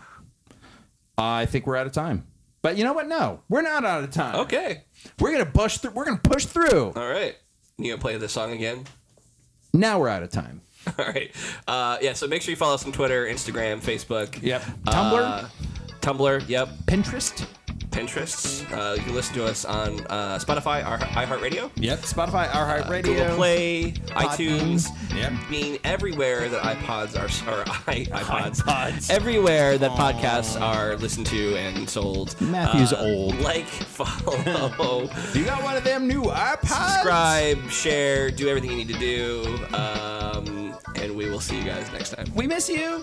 I think we're out of time. But you know what? No, we're not out of time. Okay. We're gonna push through. We're gonna push through. All right. You gonna play this song again? Now we're out of time. All right. So make sure you follow us on Twitter, Instagram, Facebook. Yep. Tumblr. Tumblr. Yep. Pinterest. Pinterest. You can listen to us on Spotify, iHeartRadio, Yep. Spotify, iHeartRadio, Google Play, iTunes. Yep. Being everywhere that iPods or iPods. iPods. Everywhere that podcasts are listened to and sold. Matthew's old. Like, follow, You got one of them new iPods? subscribe, share, do everything you need to do. And we will see you guys next time. We miss you.